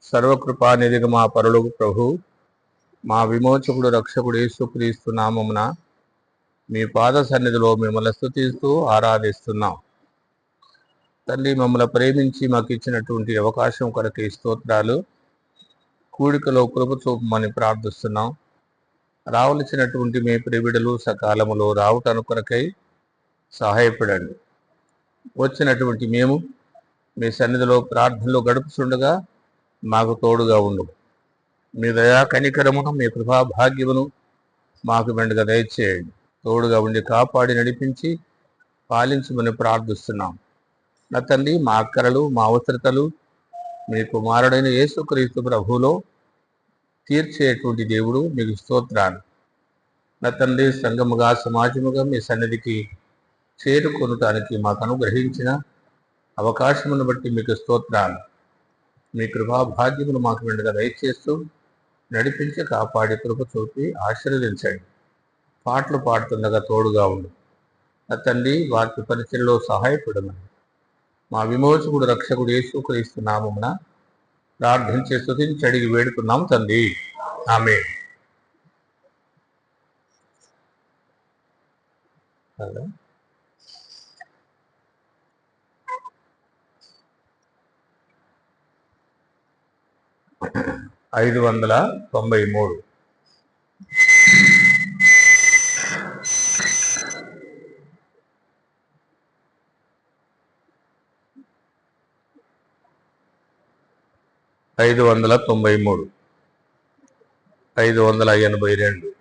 సర్వకృపానిధిగా మా పరలోక ప్రభు, మా విమోచకుడు రక్షకుడు యేసుక్రీస్తు నామమున మీ పాద సన్నిధిలో మిమ్మల్ని స్తుతిస్తూ ఆరాధిస్తున్నాం. తల్లి, మమ్మల్ని ప్రేమించి మాకు ఇచ్చినటువంటి అవకాశం కొరకే స్తోత్రాలు. కూడికలో కృప చూపమని ప్రార్థిస్తున్నాం. రావలసినటువంటి మీ ప్రివిడలు సకాలములో రావటాను కొరకై సహాయపడండి. వచ్చినటువంటి మేము మీ సన్నిధిలో ప్రార్థనలో గడుపుతుండగా మాకు తోడుగా ఉండు. మీ దయా కనికరమును, మీ కృపా భాగ్యమును మాకు మెండుగా దయచేయండి. తోడుగా ఉండి కాపాడి నడిపించి పాలించమని ప్రార్థిస్తున్నాం. నా తండ్రి, మా అక్కరలు మా అవసరతలు మీ కుమారుడైన యేసుక్రీస్తు ప్రభువులో తీర్చేటువంటి దేవుడు, మీకు స్తోత్రాలు. నా తండ్రి, సంఘముగా సమాజముగా మీ సన్నిధికి చేరుకొనటానికి మాకు అనుగ్రహించిన అవకాశమును బట్టి మీకు స్తోత్రాలు. మీ కృపా భాగ్యమును మాకు మెండుగా దయచేస్తూ నడిపించి కాపాడి కృప చూపి ఆశీర్వదించండి. పాటలు పాడుతుండగా తోడుగా ఉండు. నా తండ్రి, వాటి పరిచయలో సహాయపడమని మా విమోచకుడు రక్షకుడు యేసుక్రీస్తు నామమున ప్రార్థించి స్తుతించి అడిగి వేడుకున్నాం తండ్రి, ఆమేన్. 593. 593, 582.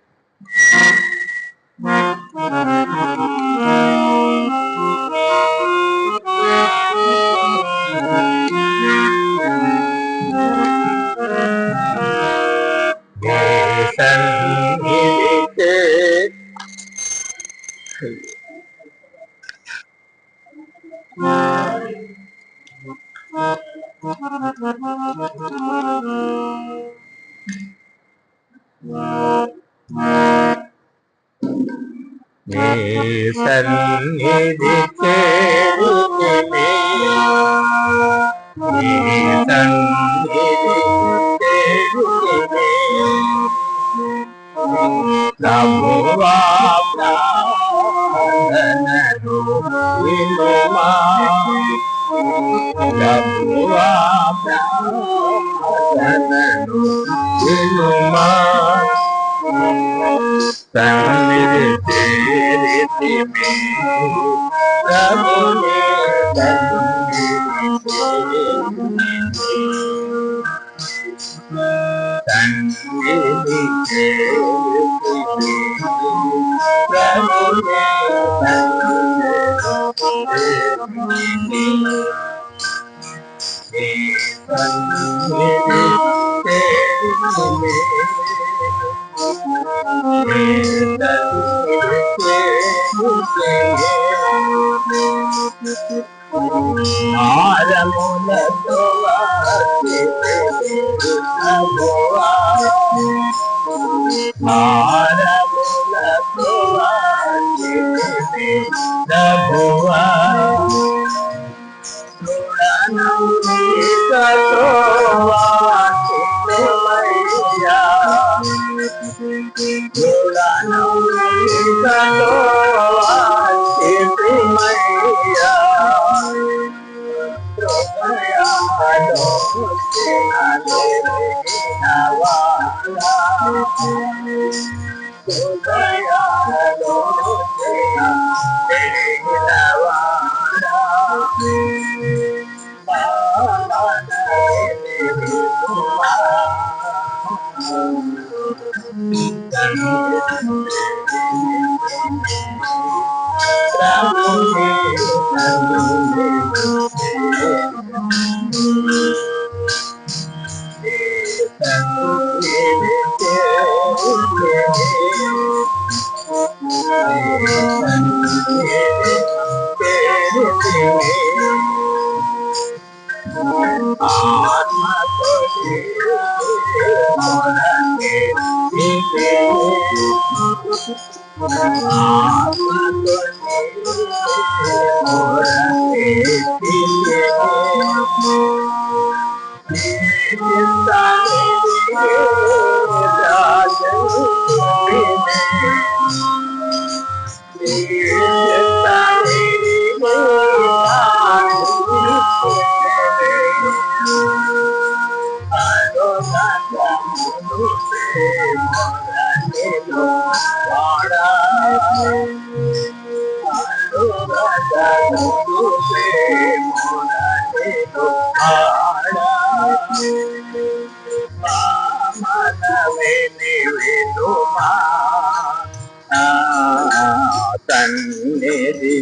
సన్నిధి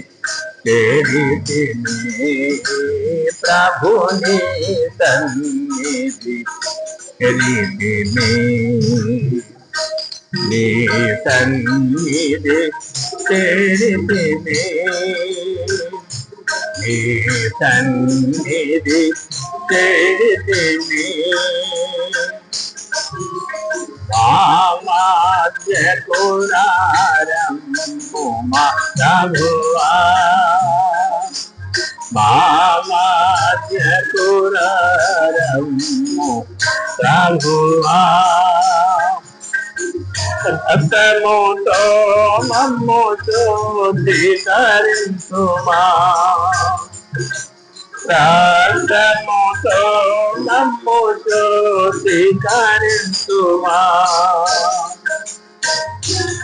చేరితిని ప్రభుని సన్నిధి చేరితిని నీ సన్నిధి చేరితిని నీ సన్నిధి చేరితిని మామాద్య కురారమ్ము మా ప్రభువా మామాద్య కురారమ్ము ప్రభువా రక్తముతో మమ్ము శుద్ధీకరించుమా రక్తముతో మమ్ము శుద్ధీకరించుమా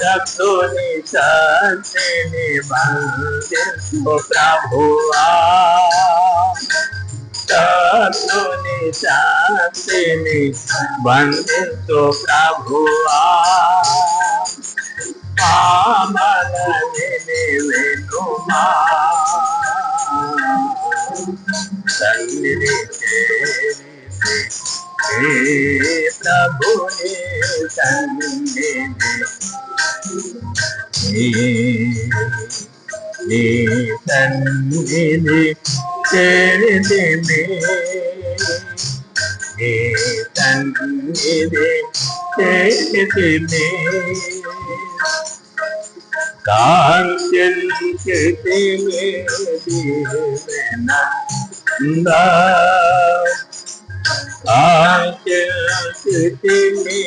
రక్తుని శాంతిని బంధించు ప్రభువా రక్తుని శాంతిని బంధించు ప్రభువా మనని వినుమా సన్నిధి చేరితి ప్రభుని సన్నిధి నీ సన్నిధి చేరితిని నీ సన్నిధి చేరితిని కాంక్షితిని దీవెనందా కాంక్షితిని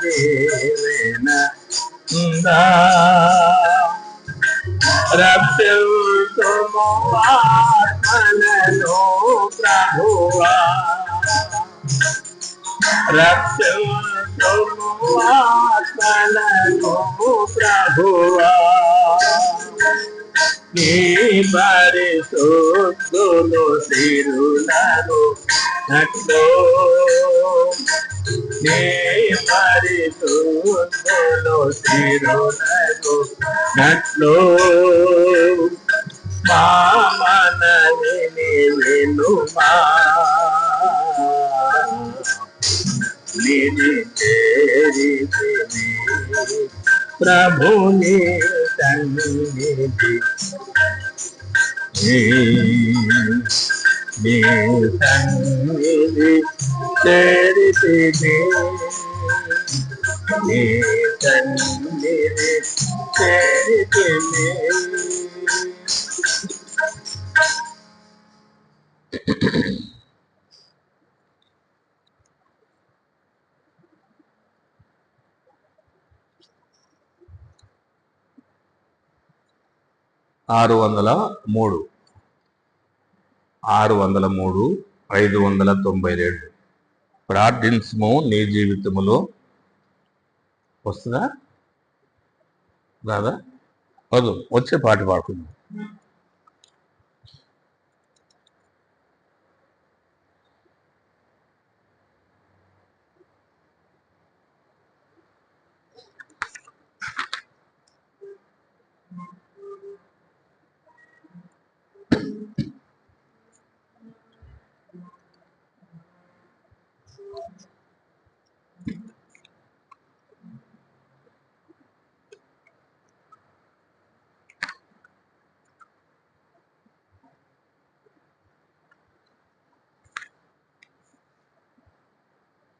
దీవెనందా రక్షించుము ఆత్మలను ప్రభువా రక్షించుము ఆత్మలను ప్రభువా నీ పరిశుద్ధులు సిరులను నట్లో నీ పరిశుద్ధులు సిరులను నట్లో మా మనని వినుమా నిధి చేరితిని ప్రభుని సన్నిధి నీ సన్నిధి చేరితిని నీ సన్నిధి చేరితిని. ఆరు వందల మూడు 592 ప్రార్థించుము నీ జీవితములో వస్తుందా రాదా? వద్దు, వచ్చే పాట పాడుకుందాం.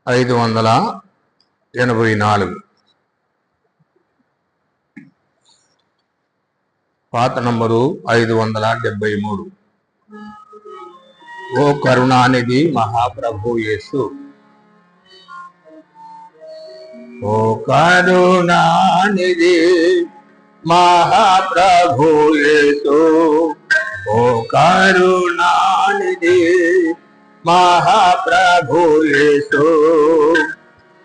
ఐదు 584 పాత నంబరు 573. ఓ కరుణానిధి మహాప్రభు యేసు, ఓ కరుణానిధి మహాప్రభు యేసు, ఓ కరుణానిధి మహాప్రభు యేసు,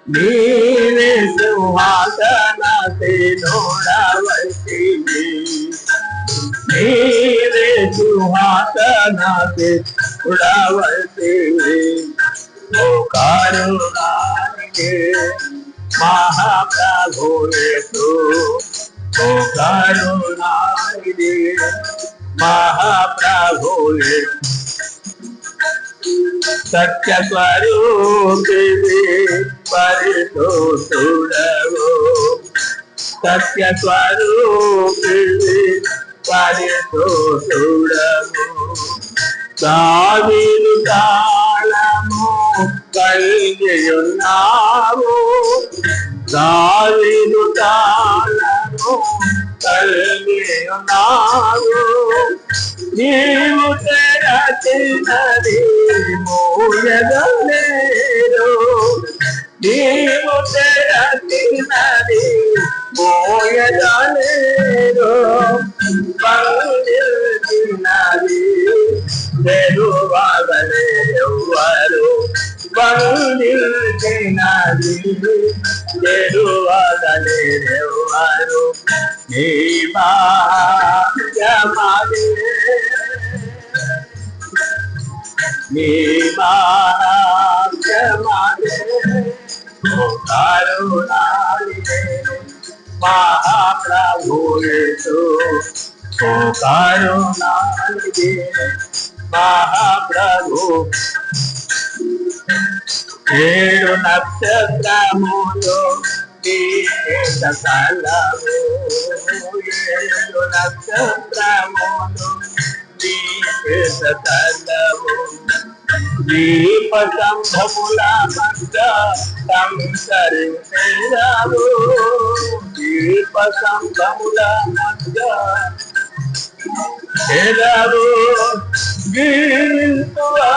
నీవే సింహాసనాసీనుడవైతివి, నీవే సింహాసనాసీనుడవైతివి, ఓ కరుణానిధి మహాప్రభు యేసు, ఓ కరుణానిధి మహాప్రభు యేసు, సత్య స్వరూపివి పరిశోధుడవు, సత్య స్వరూపివి పరిశోధుడవు, దావీదు కాలము కలిగియున్నావు, దావీదు కాలము కలిగియున్నావు, నీవు తెరచినది మోయగలేరు, నీవు తెరచినది మోయగలేరు, బంధించినది తెరువగలేరెవ్వరు, బంధించినది తెరువగలేరెవ్వరు, నీ భాగ్యమదే, నీ భాగ్యమదే, ఓ కరుణానిధి మహాప్రభు యేసు, ఓ కరుణానిధి మహాప్రభు, ఏడు నక్షత్రములు నీ సకలము, ఏడు నక్షత్రములు నీ సకలము, దీప సంభముల మధ్య సంసరించేదావు, దీప సంభముల మధ్య ఎదవు, గీతువాడవు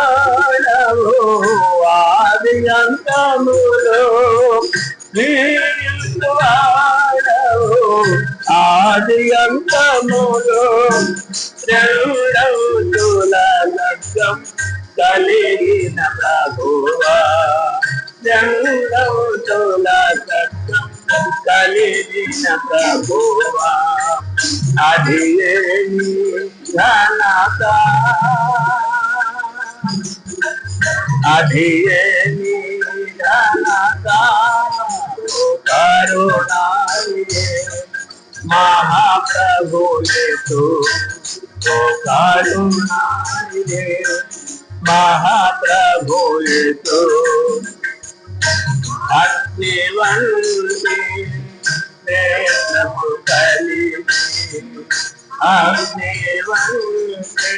ఆది అంతములో, గీతువాడవు ఆది అంతములో, రెండవుల లగ్గం కలిగిన ప్రభువా, రెండవుల లగ్గం కలిగిన ప్రభువా, అది నీ ఘనత, అది నీ ఘనత, కరుణానిధి మహాప్రభు యేసు, ఓ కరుణానిధి మహాప్రభు యేసు, అగ్ని వంటి నేత్రము కలిగి, అగ్ని వంటి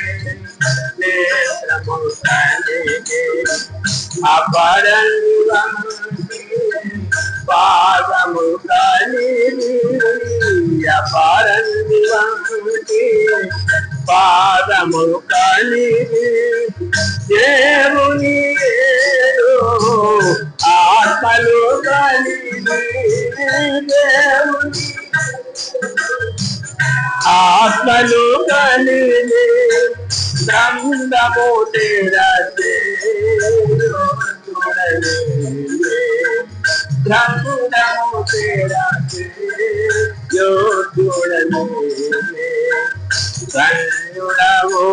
నేత్రము కలిగి, అపరంగి వంటి పాదము కలిగి, అపరంగి వంటి పాదము కలిగి, దేవుని ఆత్మలు కలిగి, దేవుని ఆత్మలు కలిగి, గ్రంథము తెరచి చూడలే, గ్రంథము తెరచి చూడలే, ధన్యుడవు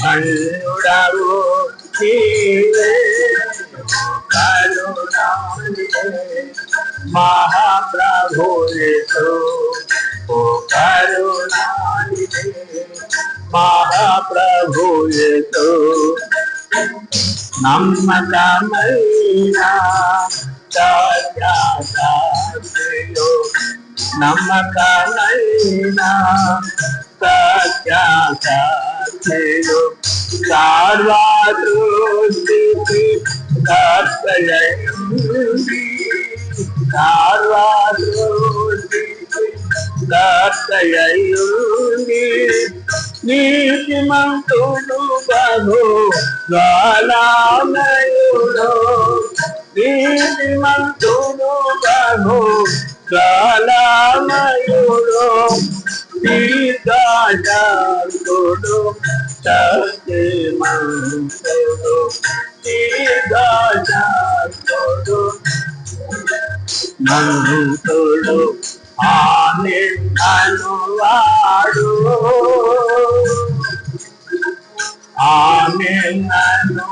ధన్యుడవు నీవే, కరుణానిధి మహాప్రభు యేసు, ఓ కరుణానిధి మహాప్రభు యేసు, నమ్మకమైన సత్యసాక్షియు, నమ్మకమైన సత్యసాక్షియు, సర్వదృష్టికి కర్తయ్యుండి, సర్వదృష్టికి కర్తయ్యుండి, నీతిమంతుడు ప్రభు జ్వాలామయుడు నీతిమంతుడు ప్రభు జ్వాలామయుడు దీర్ఘశాంతుడు శక్తిమంతుడు దీర్ఘశాంతుడు మంతుడు ఆమెన్ననువాడు ఆమెన్ననువాడు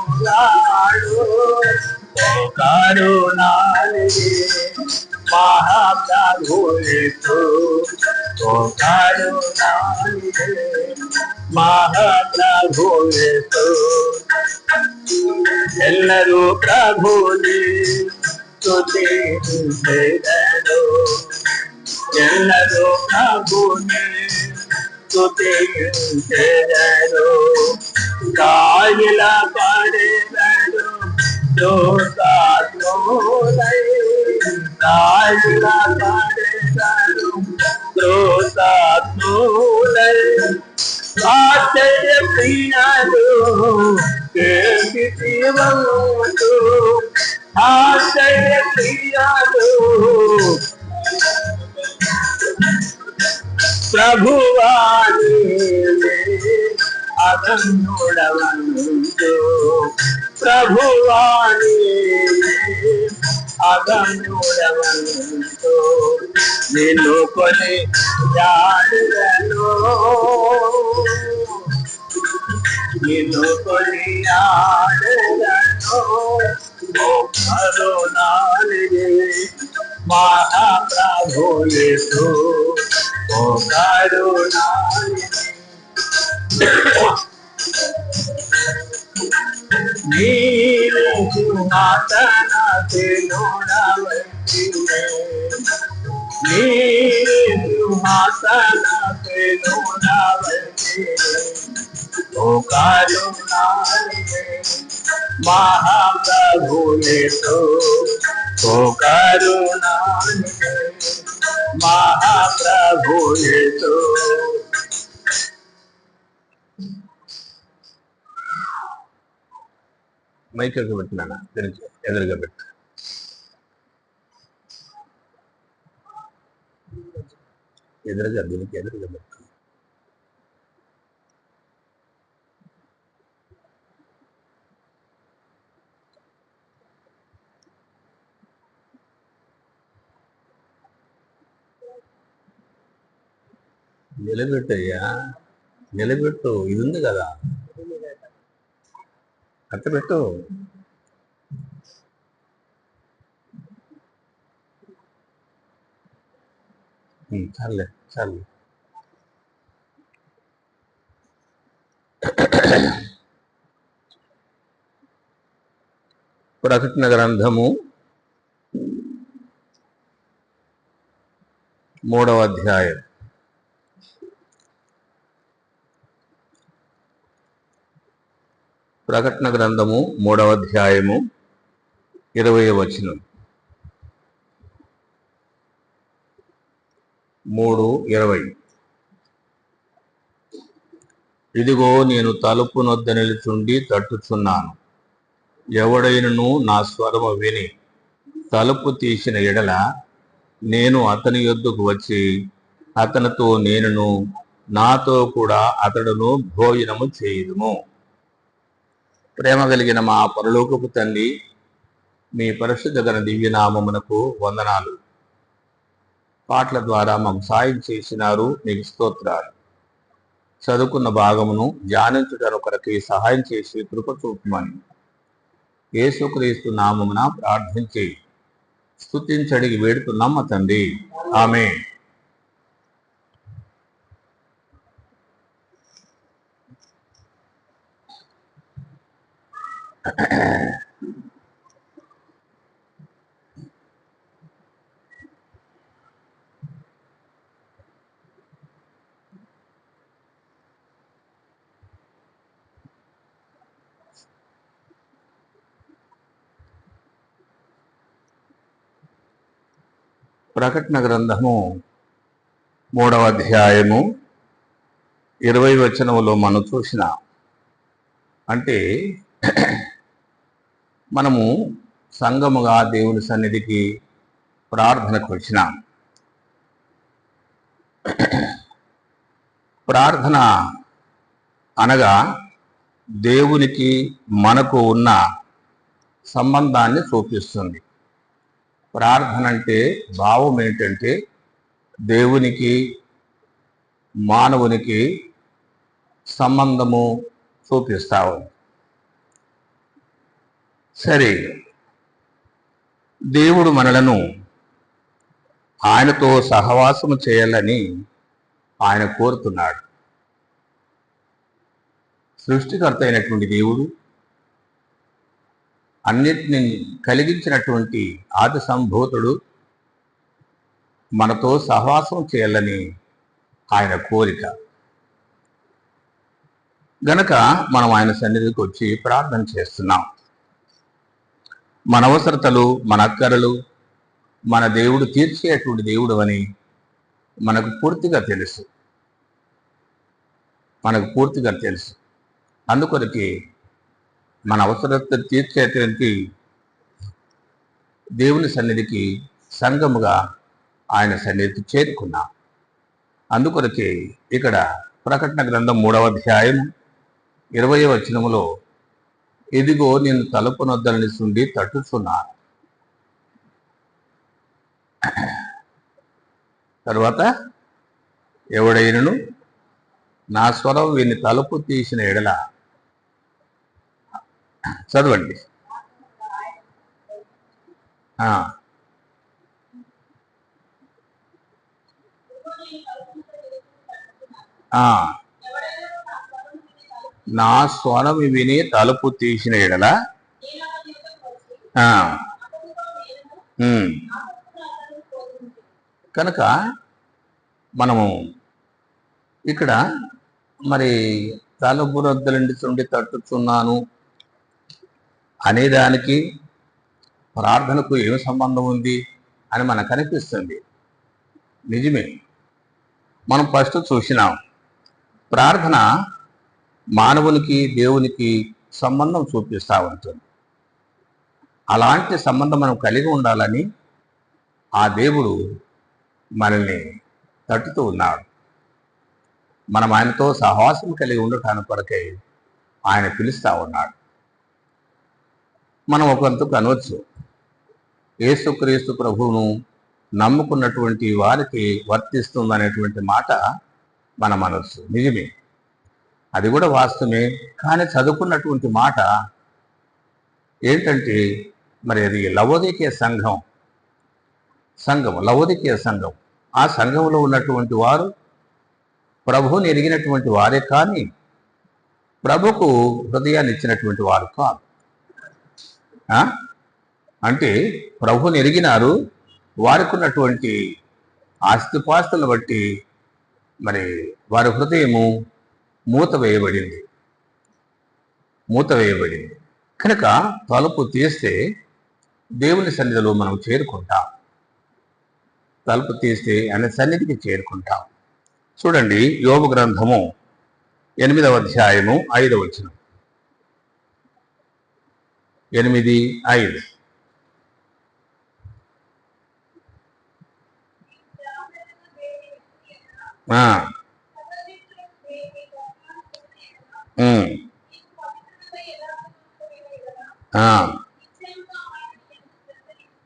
కరుణానిధి మహాప్రభుయేసు కరుణానిధి మహాప్రభుయేసు ಎಲ್ಲರೂ ಪ್ರಭುನಿ ಸ್ತುತಿಸಿದರು ಎಲ್ಲರೂ ಪ್ರಭುನಿ ಸ್ತುತಿಸಿದರು ಕಾಯಿಲ ಪಡೆದರು ದೋಷಾತ್ಮೋಲೈ ಕಾಯಿಲ ಪಡೆದರು ದೋಷಾತ್ಮೋಲೈ ಆಶ್ಚರ್ಯ ಪ್ರಿಯರು కేవంతు ఆశ్చర్య ప్రియాలు ప్రభువాని అగన్నుడవంతు ప్రభువాని అగన్నుడవంతు నిన్ను కొని జాడుగను నిన్ను కొనియాడెదను కరుణానిధి మహాప్రభుయేసు ఓ కరుణానిధి నీవు సింహాసనశీలుడవైతివే నీవు సింహాసనశీలుడవైతివే ఓ కరుణానిధి మహాప్రభుయేసు ఓ కరుణానిధి మహాప్రభుయేసు మైక్ పెట్టినా తెలిసి ఎదురుగా పెట్టు ఎదురుగా దీనికి ఎదురుగా పెట్టు నిలబెట్టయ్యా నిలబెట్టు ఇది ఉంది కదా అట్ట పెట్టు చాలే చాలు ప్రకటన గ్రంథము 3వ అధ్యాయం ప్రకటన గ్రంథము 3వ అధ్యాయము 20వ వచనం 3:20 ఇదిగో నేను తలుపు నొద్ద నిలుచుండి తట్టుచున్నాను ఎవడైనను నా స్వరము విని తలుపు తీసిన ఎడల నేను అతని యొద్దకు వచ్చి అతనితో నేనును నాతో కూడా అతడును భోజనము చేయుదుము. ప్రేమ కలిగిన మా పరలోకపు తండ్రి, మీ పరిశుద్ధ ఘన దివ్యనామమునకు వందనాలు. పాటల ద్వారా మాకు సాయం చేసినారు, మీకు స్తోత్రాలు. చదువుకున్న భాగమును ధ్యానించుటను కొరకి సహాయం చేసి కృప చూపమని యేసుక్రీస్తు నామమున ప్రార్థించి స్తుతించడిగి వేడుతున్నాం మా తండ్రి, ఆమేన్. ప్రకటన గ్రంథము 3వ అధ్యాయము 20వ వచనములో మనం చూసిన అంటే మనము సంఘముగా దేవుని సన్నిధికి ప్రార్థనకు వచ్చినాం. ప్రార్థన అనగా దేవునికి మనకు ఉన్న సంబంధాన్ని చూపిస్తుంది. ప్రార్థన అంటే భావం ఏంటంటే దేవునికి మానవునికి సంబంధము చూపిస్తావు. సరే, దేవుడు మనలను ఆయనతో సహవాసము చేయాలని ఆయన కోరుతున్నాడు. సృష్టికర్త అయినటువంటి దేవుడు, అన్నిటిని కలిగించినటువంటి ఆది సంభూతుడు మనతో సహవాసం చేయాలని ఆయన కోరిక గనక మనం ఆయన సన్నిధికి వచ్చి ప్రార్థన చేస్తున్నాం. మన అవసరతలు, మన అక్కరలు మన దేవుడు తీర్చేటువంటి దేవుడు అని మనకు పూర్తిగా తెలుసు. అందుకొరికి మన అవసరత తీర్చేటువంటి దేవుని సన్నిధికి సంఘముగా ఆయన సన్నిధికి చేరుకున్నాం. అందుకొరకే ఇక్కడ ప్రకటన గ్రంథం 3వ అధ్యాయం 20వ వచనములో, ఇదిగో నేను తలుపు నొద్ద నిలుచుండి తట్టుచున్నాను. తర్వాత, ఎవడైనను నా స్వరం విని తలుపు తీసిన ఎడల, చదవండి. నా స్వరం విని తలుపు తీసిన ఎడల కనుక మనము ఇక్కడ మరి తలుపు నొద్దలుండి తట్టుచున్నాను అనేదానికి ప్రార్థనకు ఏమి సంబంధం ఉంది అని మనకు అనిపిస్తుంది. నిజమే, మనం ఫస్ట్ చూసినాం. ప్రార్థన మానవునికి దేవునికి సంబంధం చూపిస్తూ ఉంటుంది. అలాంటి సంబంధం మనం కలిగి ఉండాలని ఆ దేవుడు మనల్ని తట్టుతూ ఉన్నాడు. మనం ఆయనతో సహవాసం కలిగి ఉండటానికి కొరకై ఆయన పిలుస్తూ ఉన్నాడు. మనం ఒకందుకు అనవచ్చు, యేసుక్రీస్తు ప్రభువును నమ్ముకున్నటువంటి వారికి వర్తిస్తుందనేటువంటి మాట మనం అనవచ్చు. నిజమే, అది కూడా వాస్తవమే. కానీ చదువుకున్నటువంటి మాట ఏంటంటే, మరి అది లవోదికీయ సంఘం, లవోదికీయ సంఘం. ఆ సంఘంలో ఉన్నటువంటి వారు ప్రభువుని ఎరిగినటువంటి వారే కానీ ప్రభుకు హృదయాన్ని ఇచ్చినటువంటి వారు కాదు. అంటే ప్రభువుని ఎరిగినారు, వారికి ఉన్నటువంటి ఆస్తిపాస్తులను బట్టి మరి వారి హృదయము మూత వేయబడింది. కనుక తలుపు తీస్తే దేవుని సన్నిధిలో మనం చేరుకుంటాం. తలుపు తీస్తే ఆయన సన్నిధికి చేరుకుంటాం. చూడండి, యోబు గ్రంథము 8వ అధ్యాయము 5వ వచనం. 8:5.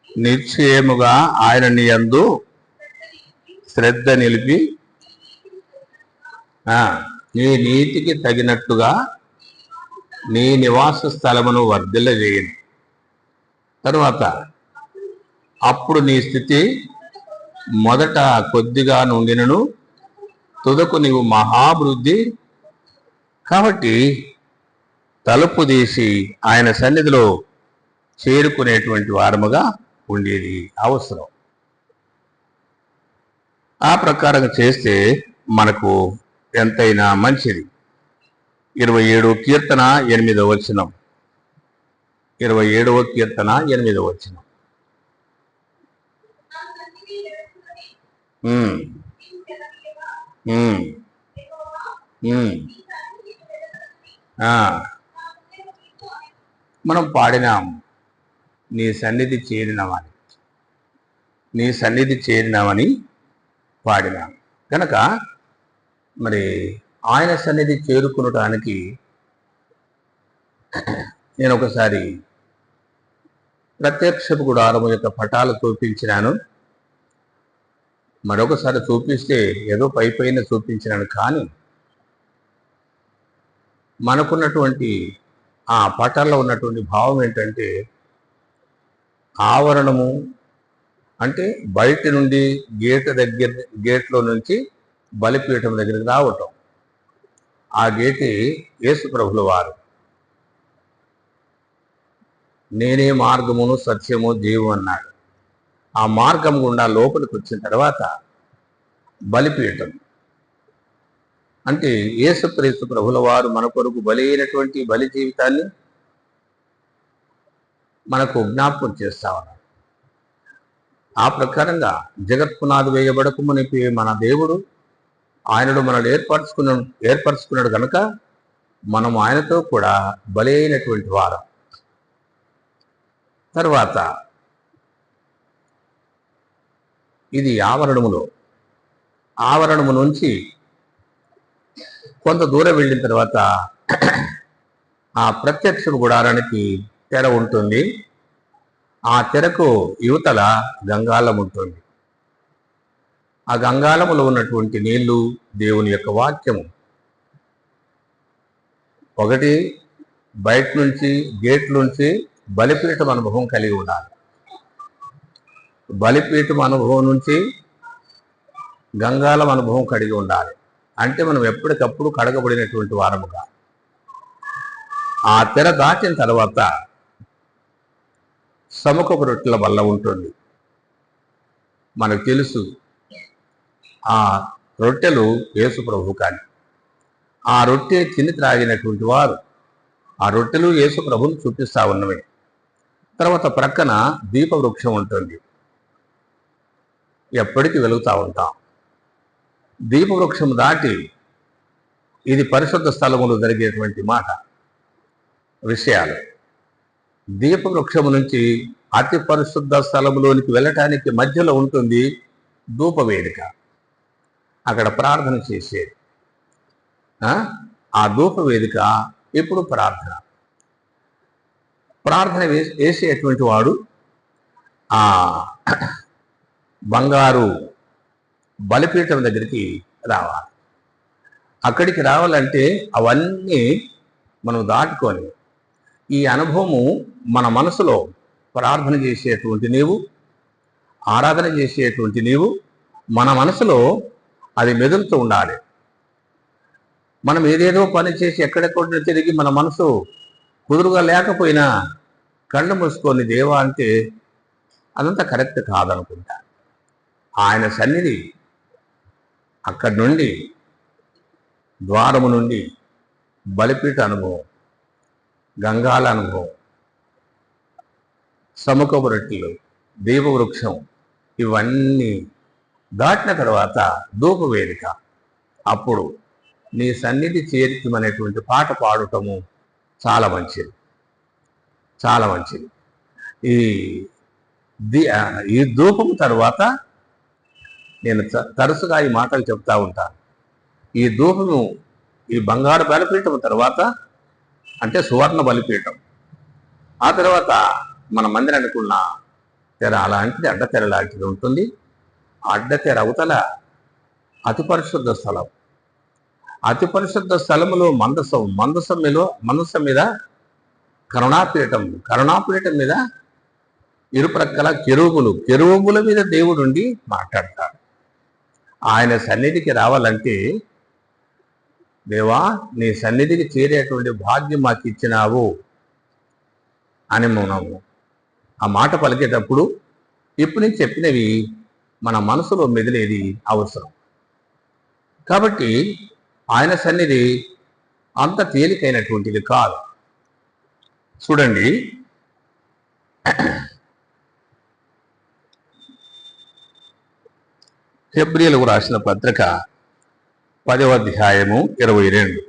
నిశ్చయముగా ఆయన నీ యందు శ్రద్ధ నిలిపి నీ నీతికి తగినట్టుగా నీ నివాస స్థలమును వర్ధిల్లజేయను. తరువాత, అప్పుడు నీ స్థితి మొదట కొద్దిగా నుండినను తుదకు నీవు మహాభివృద్ధి. కాబట్టి తలుపు తీసి ఆయన సన్నిధిలో చేరుకునేటువంటి వారముగా ఉండేది అవసరం. ఆ ప్రకారం చేస్తే మనకు ఎంతైనా మంచిది. 27వ కీర్తన 8వ వచనం. 27వ కీర్తన 8వ వచనం. మనం పాడినాము, నీ సన్నిధి చేరినామని, నీ సన్నిధి చేరినామని పాడినాము. కనుక మరి ఆయన సన్నిధి చేరుకునటానికి నేను ఒకసారి ప్రత్యక్షపు గుడారము యొక్క పటాలు చూపించినాను. మరొకసారి చూపిస్తే ఏదో పైన చూపించినాను. కానీ మనకున్నటువంటి ఆ పటాల్లో ఉన్నటువంటి భావం ఏంటంటే, ఆవరణము అంటే బయట నుండి గేట్లో నుంచి బలిపీఠం దగ్గరికి రావటం. ఆ గేటి యేసు ప్రభుల వారు. నేనే మార్గమును సత్యము జీవం అన్నాడు. ఆ మార్గం గుండా లోపలికి వచ్చిన తర్వాత బలిపీఠం అంటే యేసుక్రీస్తు ప్రభుల వారు మన కొరకు బలి అయినటువంటి బలి జీవితాన్ని మనకు జ్ఞాపకం చేస్తా ఉన్నారు. ఆ ప్రకారంగా జగత్పునాది వేయబడకు మునిపి మన దేవుడు ఆయనను మనల్ని ఏర్పరచుకున్నాడు కనుక మనం ఆయనతో కూడా బలి అయినటువంటి వారు. తర్వాత ఇది ఆవరణము నుంచి కొంత దూరం వెళ్ళిన తర్వాత ఆ ప్రత్యక్ష గుడారానికి తెర ఉంటుంది. ఆ తెరకు యువతల గంగాళం ఉంటుంది. ఆ గంగాళములో ఉన్నటువంటి నీళ్లు దేవుని యొక్క వాక్యము. ఒకటి బయట నుంచి గేట్ నుంచి బలిపీఠం అనుభవం కలిగి ఉండాలి. బలిపీఠం అనుభవం నుంచి గంగాళం అనుభవం కలిగి ఉండాలి. అంటే మనం ఎప్పటికప్పుడు కడగబడినటువంటి వారముగా. ఆ తెర దాటిన తర్వాత సముఖపు రొట్టెల వల్ల ఉంటుంది. మనకు తెలుసు ఆ రొట్టెలు యేసు ప్రభు. కానీ ఆ రొట్టె తిని త్రాగినటువంటి వారు ఆ రొట్టెలు యేసు ప్రభుని చూపిస్తా ఉన్నవే. తర్వాత ప్రక్కన దీపవృక్షం ఉంటుంది. ఎప్పటికీ వెలుగుతూ ఉంటాం. దీపవృక్షం దాటి ఇది పరిశుద్ధ స్థలములో జరిగేటువంటి విషయాలు. దీపవృక్షము నుంచి అతి పరిశుద్ధ స్థలములోనికి వెళ్ళటానికి మధ్యలో ఉంటుంది ధూపవేదిక. అక్కడ ప్రార్థన చేసేది. ఆ ధూపవేదిక ఇప్పుడు ప్రార్థన వేసేటువంటి వాడు ఆ బంగారు బలిపీఠం దగ్గరికి రావాలి. అక్కడికి రావాలంటే అవన్నీ మనం దాటుకొని ఈ అనుభవము మన మనసులో ప్రార్థన చేసేటువంటి నీవు, ఆరాధన చేసేటువంటి నీవు, మన మనసులో అది మెదులుతూ ఉండాలి. మనం ఏదేదో పని చేసి ఎక్కడెక్కడ తిరిగి మన మనసు కుదురుగా లేకపోయినా కళ్ళు మూసుకొని దేవా అంటే అదంతా కరెక్ట్ కాదనుకుంటా. ఆయన సన్నిధి అక్కడి నుండి ద్వారము నుండి బలిపీఠ అనుభవం, గంగాల అనుభవం, సముఖపు రొట్టెలు, దీపవృక్షం ఇవన్నీ దాటిన తర్వాత ధూపవేదిక. అప్పుడు నీ సన్నిధి చేర్చమనేటువంటి పాట పాడటము చాలా మంచిది, చాలా మంచిది. ఈ ధూపము తర్వాత నేను తరచుగా ఈ మాటలు చెప్తా ఉంటాను. ఈ ధూపము ఈ బంగారు బలిపీఠం తర్వాత అంటే సువర్ణ బలిపీఠం. ఆ తర్వాత మన మందిరానికి ఉన్న తెర అలాంటిది, అడ్డతెర లాంటిది ఉంటుంది. అడ్డతెర అవతల అతి పరిశుద్ధ స్థలం. అతి పరిశుద్ధ స్థలములో మందసం మీద కరుణాపీఠం మీద ఇరుప్రక్కల కెరూబుల మీద దేవుడుండి మాట్లాడతాడు. ఆయన సన్నిధికి రావాలంటే, దేవా నీ సన్నిధికి చేరేటువంటి భాగ్యం మాకు ఇచ్చినావు అని మనము ఆ మాట పలికేటప్పుడు ఇప్పుడు నేను చెప్పినవి మన మనసులో మెదిలేది అవసరం. కాబట్టి ఆయన సన్నిధి అంత తేలికైనటువంటిది కాదు. చూడండి, హెబ్రీయులకు రాసిన పత్రిక 10వ అధ్యాయము 22.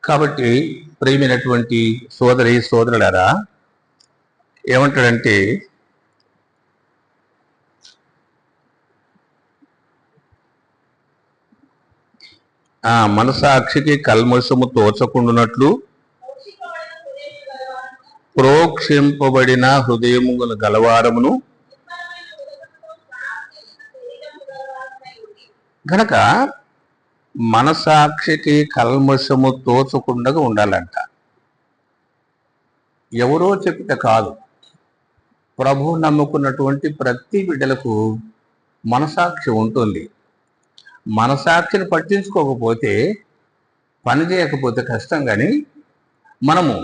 కాబట్టి ప్రియమైనటువంటి సోదరి సోదరులారా, ఏమంటాడంటే మనసాక్షికి కల్మషము తోచకుండునట్లు ప్రోక్షింపబడిన హృదయము గలవారమును గనక మనసాక్షికి కల్మషము తోచకుండా ఉండాలంట. ఎవరో చెప్పుట కాదు, ప్రభువు నమ్ముకున్నటువంటి ప్రతి బిడ్డలకు మనసాక్షి ఉంటుంది. మనసాక్షిని పట్టించుకోకపోతే, పని చేయకపోతే కష్టం. కానీ మనము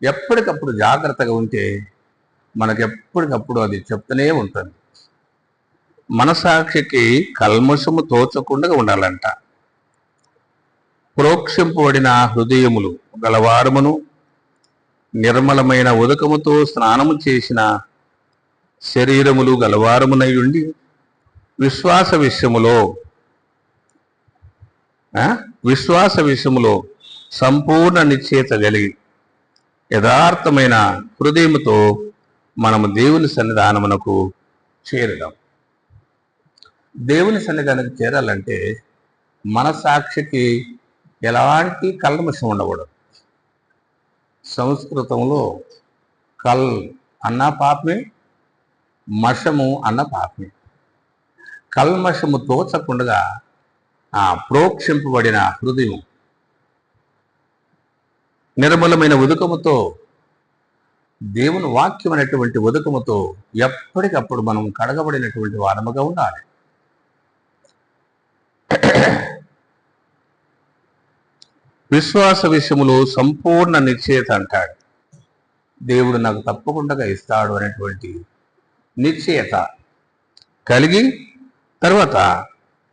ఎప్పటికప్పుడు జాగ్రత్తగా ఉంటే మనకు ఎప్పటికప్పుడు అది చెప్తూనే ఉంటుంది. మనసాక్షికి కల్మషము తోచకుండా ఉండాలంట. ప్రోక్షింపబడిన హృదయములు గలవారమును నిర్మలమైన ఉదకముతో స్నానము చేసిన శరీరములు గలవారమునై ఉండి విశ్వాస విషయములో సంపూర్ణ నిశ్చయత కలిగి యథార్థమైన హృదయముతో మనము దేవుని సన్నిధానమునకు చేరుదాం. దేవుని సన్నిధానానికి చేరాలంటే మనసాక్షికి ఎలాంటి కల్మషం ఉండకూడదు. సంస్కృతంలో కల్ అన్న పాపమే, మషము అన్న పాపమే. కల్మషము తోచకుండా ప్రోక్షింపబడిన హృదయం నిర్మలమైన ఉదకముతో, దేవుని వాక్యం అనేటువంటి ఉదకముతో ఎప్పటికప్పుడు మనం కడగబడినటువంటి వారముగా ఉండాలి. విశ్వాస విషయములో సంపూర్ణ నిశ్చయత అంటాడు. దేవుడు నాకు తప్పకుండా ఇస్తాడు అనేటువంటి నిశ్చయత కలిగి, తర్వాత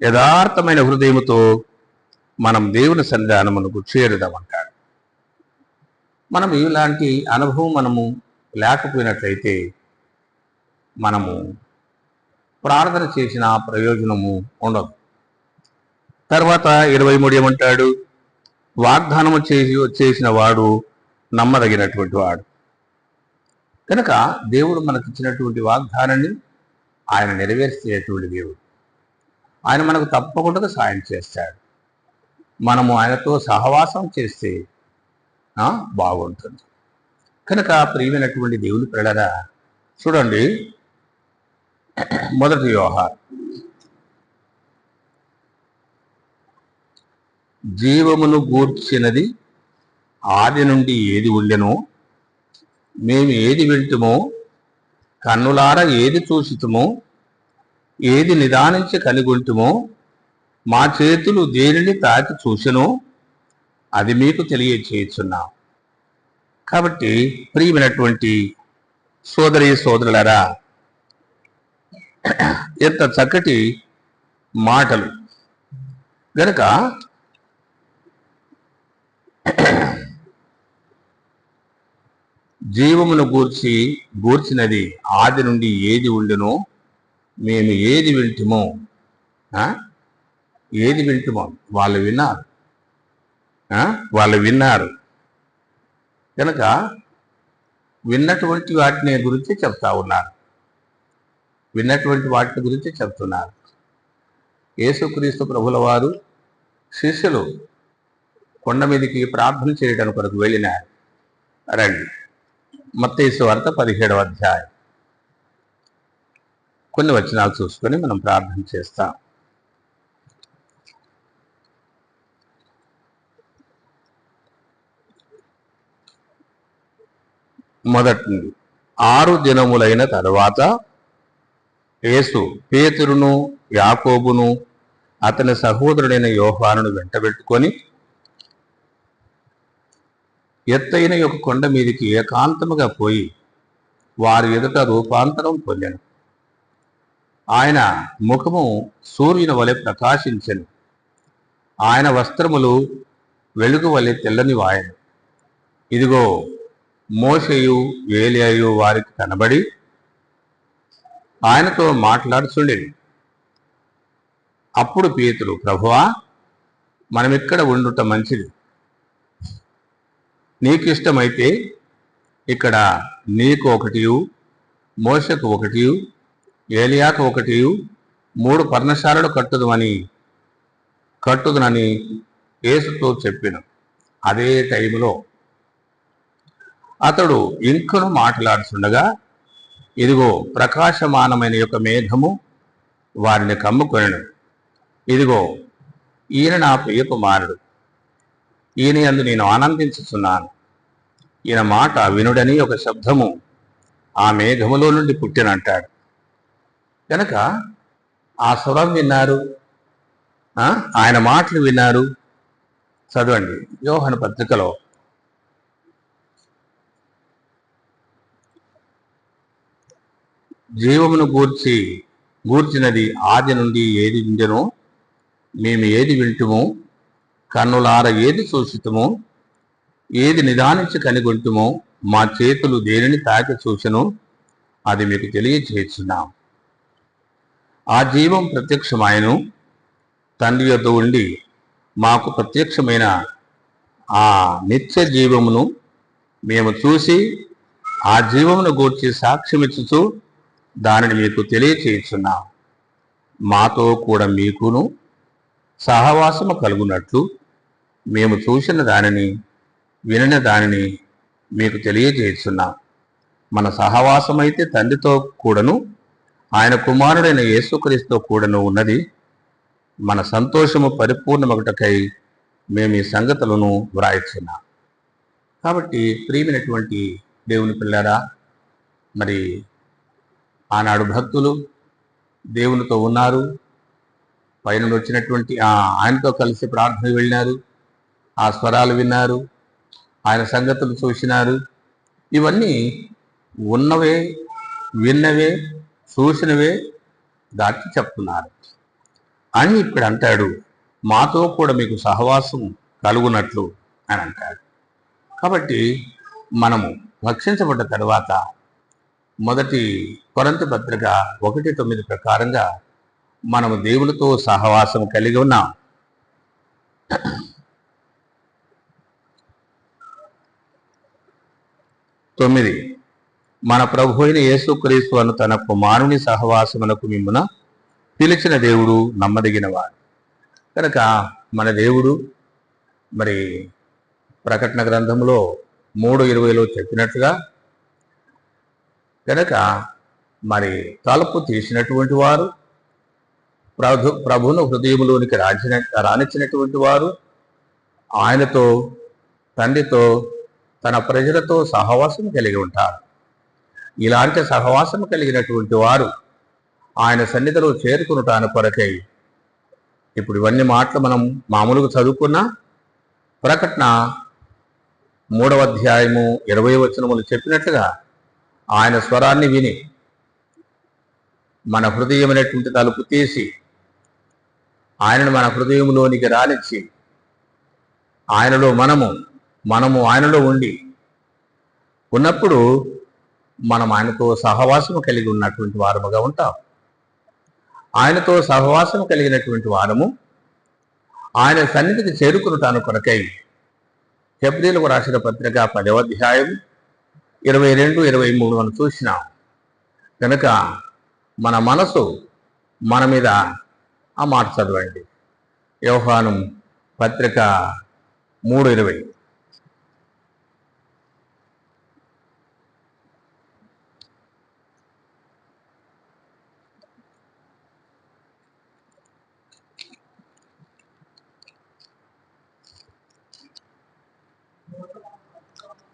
యథార్థమైన హృదయముతో మనం దేవుని సన్నిధానమునకు చేరుదామంటాడు. మనం ఇలాంటి అనుభవం మనము లేకపోయినట్లయితే మనము ప్రార్థన చేసిన ప్రయోజనము ఉండదు. తర్వాత 23 ఏమంటాడు? వాగ్దానము చేసిన వాడు నమ్మదగినటువంటి వాడు. కనుక దేవుడు మనకి ఇచ్చినటువంటి వాగ్దానాన్ని ఆయన నెరవేర్చేటువంటి దేవుడు. ఆయన మనకు తప్పకుండా సాయం చేస్తాడు. మనము ఆయనతో సహవాసం చేస్తే బాగుంటుంది. కనుక ప్రియమైనటువంటి దేవుని పిల్లరా, చూడండి, 1 యోహాను, జీవమును గూర్చినది ఆది నుండి ఏది ఉండెనో, మేము ఏది వింటుమో, కన్నులార ఏది చూసితుమో, ఏది నిదానించి కనిగొంటుమో, మా చేతులు దేనిని తాకి చూసెనో అది మీకు తెలియచేయుచున్నాం. కాబట్టి ప్రియమైనటువంటి సోదరి సోదరులారా, ఎంత చక్కటి మాటలు! గనక జీవమును గూర్చినది ఆది నుండి ఏది ఉండెనో, మేము ఏది వింటుమో, వాళ్ళు విన్నారు. కనుక విన్నటువంటి వాటిని గురించి చెప్తున్నారు. యేసుక్రీస్తు ప్రభుల వారు శిష్యులు కొండ మీదకి ప్రార్థన చేయడానికి కొరకు వెళ్ళినారు. రండి, మత్తయి సువార్త 17వ అధ్యాయం కొన్ని వచనాలు చూసుకొని మనం ప్రార్థన చేస్తాం. మొదటి 6 దినములైన తరువాత యేసు పేతురును, యాకోబును, అతని సహోదరుడైన యోహానును వెంటబెట్టుకొని ఎత్తైన ఒక కొండ మీదికి ఏకాంతముగా పోయి వారి ఎదుట రూపాంతరం పొందెను. ఆయన ముఖము సూర్యుని వలె ప్రకాశించెను. ఆయన వస్త్రములు వెలుగు వలె తెల్లని వాయను. ఇదిగో, మోషేయు ఏలియాయు వారికి కనబడి ఆయనతో మాట్లాడుచుండెను. అప్పుడు పేతురు, ప్రభువా, మనమిక్కడ ఉండుట మంచిది. నీకిష్టమైతే ఇక్కడ నీకు ఒకటియు, మోషకు ఒకటియు, ఏలియాకు ఒకటియు 3 పర్ణశాలలు కట్టుదునని యేసుతో చెప్పిన అదే టైంలో అతడు ఇంకను మాట్లాడుతుండగా ఇదిగో ప్రకాశమానమైన యొక్క మేఘము వారిని కమ్ముకొనెను. ఇదిగో ఈయన నా ప్రియ కుమారుడు, ఈయన యందు నేను ఆనందించుచున్నాను, ఈయన మాట వినుడని ఒక శబ్దము ఆ మేఘములో నుండి పుట్టినంటాడు. కనుక ఆ స్వరం విన్నారు, ఆయన మాటలు విన్నారు. చదవండి యోహాను పత్రికలో జీవమును గూర్చినది ఆది నుండి ఏది విండెనో, మేము ఏది వింటుమో, కన్నులార ఏది చూసితమో, ఏది నిదానించి కనిగొంటుమో, మా చేతులు దేనిని తాకి చూచెనో అది మీకు తెలియచేస్తున్నాం. ఆ జీవం ప్రత్యక్షమాయను, తండ్రి యొద్ద ఉండి మాకు ప్రత్యక్షమైన ఆ నిత్య జీవమును మేము చూసి ఆ జీవమును గూర్చి సాక్ష్యమిచ్చుచు దానిని మీకు తెలియచేస్తున్నాం. మాతో కూడా మీకును సహవాసము కలుగునట్లు మేము చూసిన దానిని వినిన దానిని మీకు తెలియజేస్తున్నాం. మన సహవాసం అయితే తండ్రితో కూడాను ఆయన కుమారుడైన యేసుక్రీస్తుతో కూడాను ఉన్నది. మన సంతోషము పరిపూర్ణమగుటకై మేము ఈ సంగతులను వ్రాయిస్తున్నాం. కాబట్టి ప్రియమైనటువంటి దేవుని పిల్లారా, మరి ఆనాడు భక్తులు దేవునితో ఉన్నారు, పైన వచ్చినటువంటి ఆయనతో కలిసి ప్రార్థన వెళ్ళినారు, ఆ స్వరాలు విన్నారు, ఆయన సంగతులు చూసినారు. ఇవన్నీ ఉన్నవే, విన్నవే, చూసినవే దాటి చెప్తున్నారు అని ఇప్పుడు అంటాడు. మాతో కూడా మీకు సహవాసం కలుగునట్లు అని అంటాడు. కాబట్టి మనము రక్షించబడ్డ తర్వాత మొదటి కొరింథీ పత్రిక 1:9 ప్రకారంగా మనము దేవునితో సహవాసం కలిగి ఉన్నాం. 9 మన ప్రభు అయిన యేసుక్రీస్తు అను తన కుమారుని సహవాసమునకు మిమ్మున పిలిచిన దేవుడు నమ్మదగినవాడు. కనుక మన దేవుడు మరి ప్రకటన గ్రంథంలో 3:20లో చెప్పినట్లుగా కనుక మరి తలుపు తీసినటువంటి వారు, ప్రభువును హృదయంలోనికి రానిచ్చినటువంటి వారు ఆయనతో, తండ్రితో, తన ప్రజలతో సహవాసం కలిగి ఉంటారు. ఇలాంటి సహవాసం కలిగినటువంటి వారు ఆయన సన్నిధిలో చేరుకునటానికి కొరకై ఇప్పుడు ఇవన్నీ మాటలు మనం మామూలుగా చదువుకున్నా ప్రకటన 3వ అధ్యాయము 20వ వచనములు చెప్పినట్లుగా ఆయన స్వరాన్ని విని మన హృదయమైనటువంటి తలుపు తీసి ఆయనను మన హృదయంలోనికి రానిచ్చి ఆయనలో మనము ఆయనలో ఉన్నప్పుడు మనం ఆయనతో సహవాసం కలిగి ఉన్నటువంటి వారముగా ఉంటాం. ఆయనతో సహవాసం కలిగినటువంటి వారము ఆయన సన్నిధికి చేరుకునటాను కొరకై హెబ్రీయులకు రాసిన పత్రిక 10వ అధ్యాయం 22-23 మనం చూసినాం. కనుక మన మనసు మన మీద ఆ మాట చదవండి. యోహాను పత్రిక 3:20.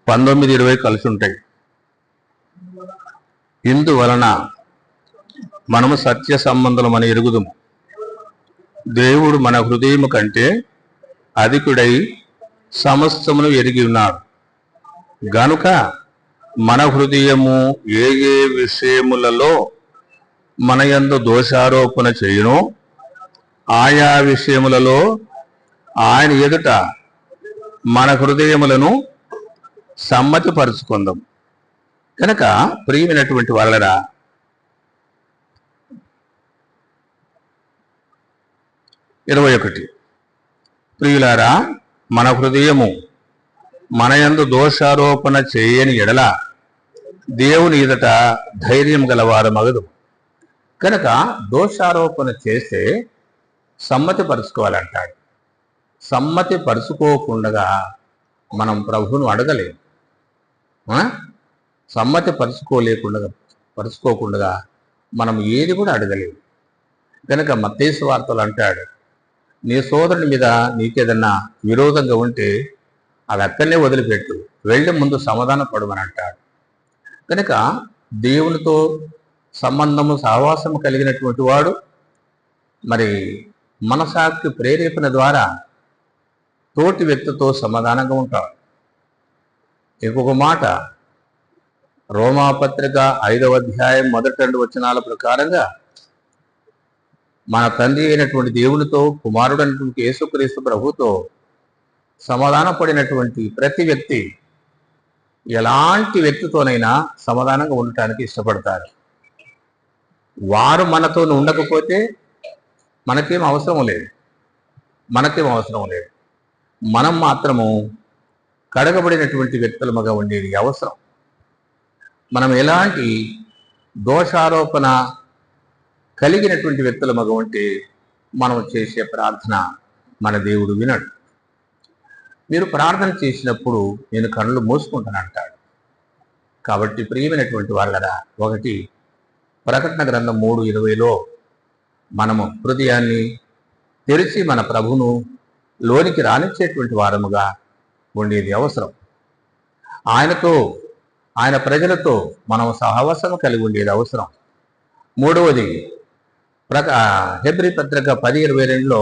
పంతొమ్మిది 20 కలిసి ఉంటాయి. ఇందువలన మనము సత్య సంబంధులమని ఎరుగుదుము, దేవుడు మన హృదయము కంటే అధికుడై సమస్తమును ఎరిగి ఉన్నాడు గనుక మన హృదయము ఏ ఏ విషయములలో మన యందు దోషారోపణ చేయునో ఆయా విషయములలో ఆయన ఎదుట మన హృదయములను సమ్మతిపరుచుకుందాం. కనుక ప్రియమైనటువంటి వాళ్ళరా, 21 ప్రియులారా, మన హృదయము మన యందు దోషారోపణ చేయని ఎడల దేవుని ఎదుట ధైర్యం గలవారు మగదు. కనుక దోషారోపణ చేస్తే సమ్మతి పరుచుకోవాలంటాడు. సమ్మతి పరుచుకోకుండా మనం ప్రభువును అడగలేము. సమ్మతి పరుచుకోకుండా మనం ఏది కూడా అడగలేము. కనుక మత్తయి సువార్తలు అంటాడు, నీ సోదరుని మీద నీకేదన్నా విరోధంగా ఉంటే అది అక్కడనే వదిలిపెట్టు, వెళ్ళి ముందు సమాధాన పడమని అంటాడు. కనుక దేవునితో సంబంధము సహవాసము కలిగినటువంటి వాడు మరి మనసాక్షి ప్రేరేపణ ద్వారా తోటి వ్యక్తితో సమాధానంగా ఉంటాడు. ఇంకొక మాట, రోమాపత్రిక 5వ అధ్యాయం 1-2 వచనాల ప్రకారంగా మన తండ్రి అయినటువంటి దేవునితో, కుమారుడు అయినటువంటి యేసుక్రీస్తు ప్రభుతో సమాధాన పడినటువంటి ప్రతి వ్యక్తి ఎలాంటి వ్యక్తితోనైనా సమాధానంగా ఉండటానికి ఇష్టపడతారు. వారు మనతో ఉండకపోతే మనకేం అవసరం లేదు. మనం మాత్రము కడగబడినటువంటి వ్యక్తులముగా ఉండేది అవసరం. మనం ఎలాంటి దోషారోపణ కలిగినటువంటి వ్యక్తులముగా ఉంటే మనం చేసే ప్రార్థన మన దేవుడు వినడు. మీరు ప్రార్థన చేసినప్పుడు నేను కళ్ళు మూసుకుంటానంటాడు. కాబట్టి ప్రియమైనటువంటి వాళ్ళరా, 1 ప్రకటన గ్రంథం 3:20లో మనము హృదయాన్ని తెరిచి మన ప్రభువును లోనికి రానిచ్చేటువంటి వారముగా ఉండేది అవసరం. ఆయనతో, ఆయన ప్రజలతో మనం సహవాసం కలిగి ఉండేది అవసరం. 3వది హెబ్రీ పత్రిక 10:22లో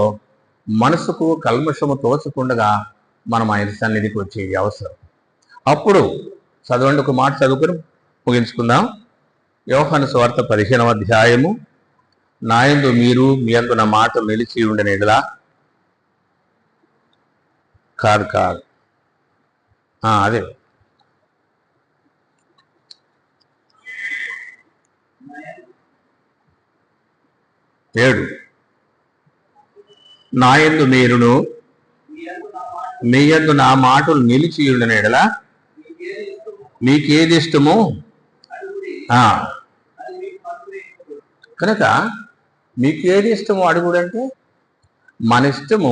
మనసుకు కల్మషము తోచకుండగా మనం ఆయన సన్నిధికి వచ్చేది అవసరం. అప్పుడు చదవండి, ఒక మాట చదువుకుని ముగించుకుందాం. యోహాను సువార్త 15వ అధ్యాయము, నా యందు మీరు మీ యందు నా మాట నిలిచి ఉండని ఎడల కాదు అదే 7, నా యందు మీరును మీ యందు నా మాటలు నిలిచి ఉండని ఎడల మీకేది ఇష్టమో. కనుక మీకేది ఇష్టమో అడుగుడంటే మన ఇష్టము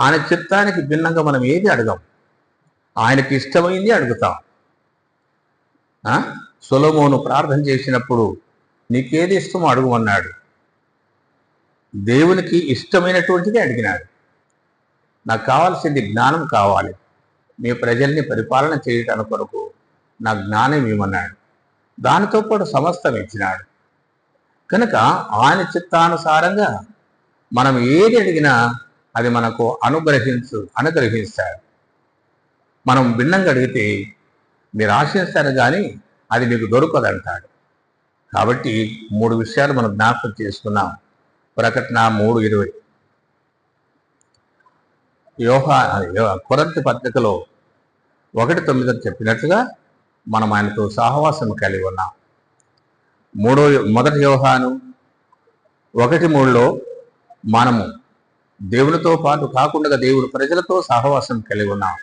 ఆయన చిత్తానికి భిన్నంగా మనం ఏది అడగం. ఆయనకి ఇష్టమైంది అడుగుతాం. సొలొమోను ప్రార్థన చేసినప్పుడు నీకేది ఇష్టమో అడుగుమన్నాడు. దేవునికి ఇష్టమైనటువంటిది అడిగినాడు. నాకు కావాల్సింది జ్ఞానం కావాలి, మీ ప్రజల్ని పరిపాలన చేయటానికి కొరకు నా జ్ఞానం ఇవ్వమన్నాడు. దానితో పాటు సమస్తం ఇచ్చినాడు. కనుక ఆయన చిత్తానుసారంగా మనం ఏది అడిగినా అది మనకు అనుగ్రహిస్తాడు. మనం భిన్నంగా అడిగితే మీరు ఆశిస్తారు కానీ అది మీకు దొరకదంటాడు. కాబట్టి 3 విషయాలు మనం జ్ఞాపకం చేసుకున్నాం. ప్రకటన 3:20, కొరింథీ పత్రికలో 1:9 చెప్పినట్లుగా మనం ఆయనతో సహవాసం కలిగి ఉన్నాం. 1 యోహాను 1:3లో మనము దేవునితో పాటు కాకుండా దేవుని ప్రజలతో సహవాసం కలిగి ఉన్నాం.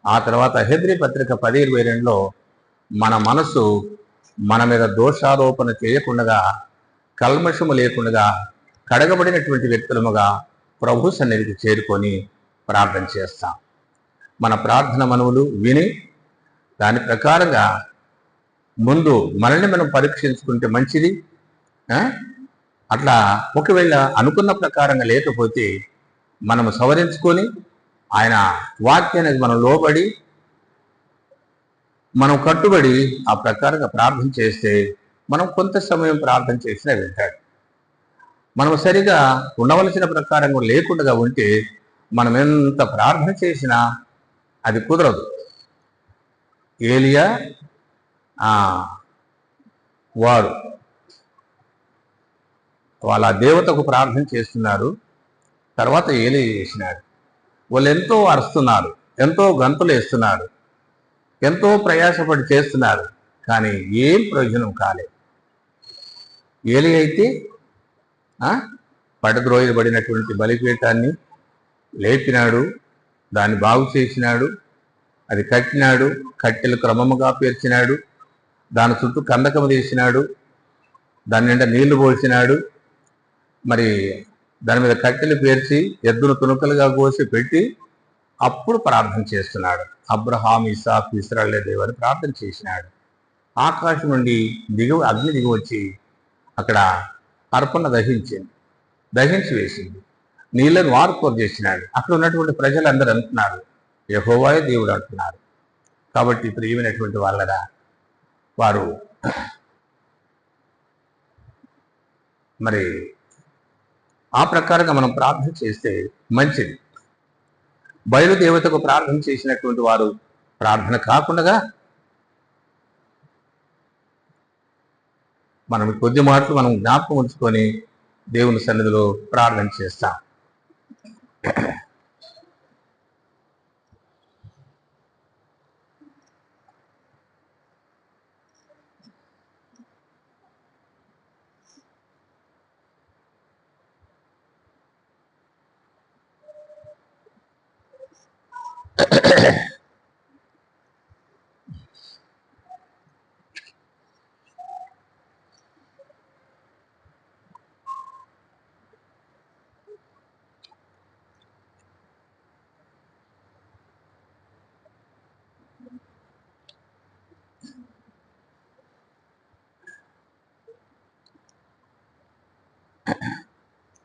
ఆ తర్వాత హెబ్రీ పత్రిక 10:22లో మన మనసు మన మీద దోషారోపణ చేయకుండా, కల్మషము లేకుండా కడగబడినటువంటి వ్యక్తులముగా ప్రభు సన్నిధికి చేరుకొని ప్రార్థన చేస్తాం. మన ప్రార్థన మనవులు విని దాని ప్రకారంగా ముందు మనల్ని మనం పరీక్షించుకుంటే మంచిది. అట్లా ఒకవేళ అనుకున్న ప్రకారంగా లేకపోతే మనము సవరించుకొని ఆయన వాక్యానికి మనం లోబడి మనం కట్టుబడి ఆ ప్రకారంగా ప్రార్థన చేస్తే మనం కొంత సమయం ప్రార్థన చేసినా వింటాడు. మనం సరిగా ఉండవలసిన ప్రకారంగా లేకుండా ఉంటే మనం ఎంత ప్రార్థన చేసినా అది కుదరదు. ఏలియా వాళ్ళ దేవతకు ప్రార్థన చేస్తున్నారు. తర్వాత ఏలియా చేసినాడు. వాళ్ళు ఎంతో అరుస్తున్నారు, ఎంతో గంతులు వేస్తున్నారు, ఎంతో ప్రయాసపడి చేస్తున్నారు, కానీ ఏం ప్రయోజనం కాలేదు. ఏలియా అయితే పడద్రోయబడినటువంటి బలిపీఠాన్ని లేపినాడు, దాన్ని బాగు చేసినాడు. అది కట్టినాడు, కట్టెలు క్రమముగా పేర్చినాడు, దాని చుట్టూ కందకము తీసినాడు, దాని నిండా నీళ్లు పోసినాడు. మరి దాని మీద కట్టెలు పేర్చి ఎద్దును తుణుకలుగా కోసి పెట్టి అప్పుడు ప్రార్థన చేస్తున్నాడు. అబ్రహాం, ఇసాక్, ఇశ్రాయేలు దేవుని ప్రార్థన చేసినాడు. ఆకాశం నుండి అగ్ని దిగి వచ్చి అక్కడ అర్పణ దహించి వేసింది. నీళ్ళను వార్పోరు చేసినాడు. అక్కడ ఉన్నటువంటి ప్రజలందరూ అంటున్నారు, యెహోవాయే దేవుడు అంటున్నారు. కాబట్టి ప్రియమైనటువంటి వాళ్ళరా, వారు మరి ఆ ప్రకారంగా మనం ప్రార్థన చేస్తే మంచిది. బయలుదేవతకు ప్రార్థన చేసినటువంటి వారు ప్రార్థన కాకుండా మనం కొద్ది మాటలు మనం జ్ఞాపకం ఉంచుకొని దేవుని సన్నిధిలో ప్రార్థన చేస్తాం.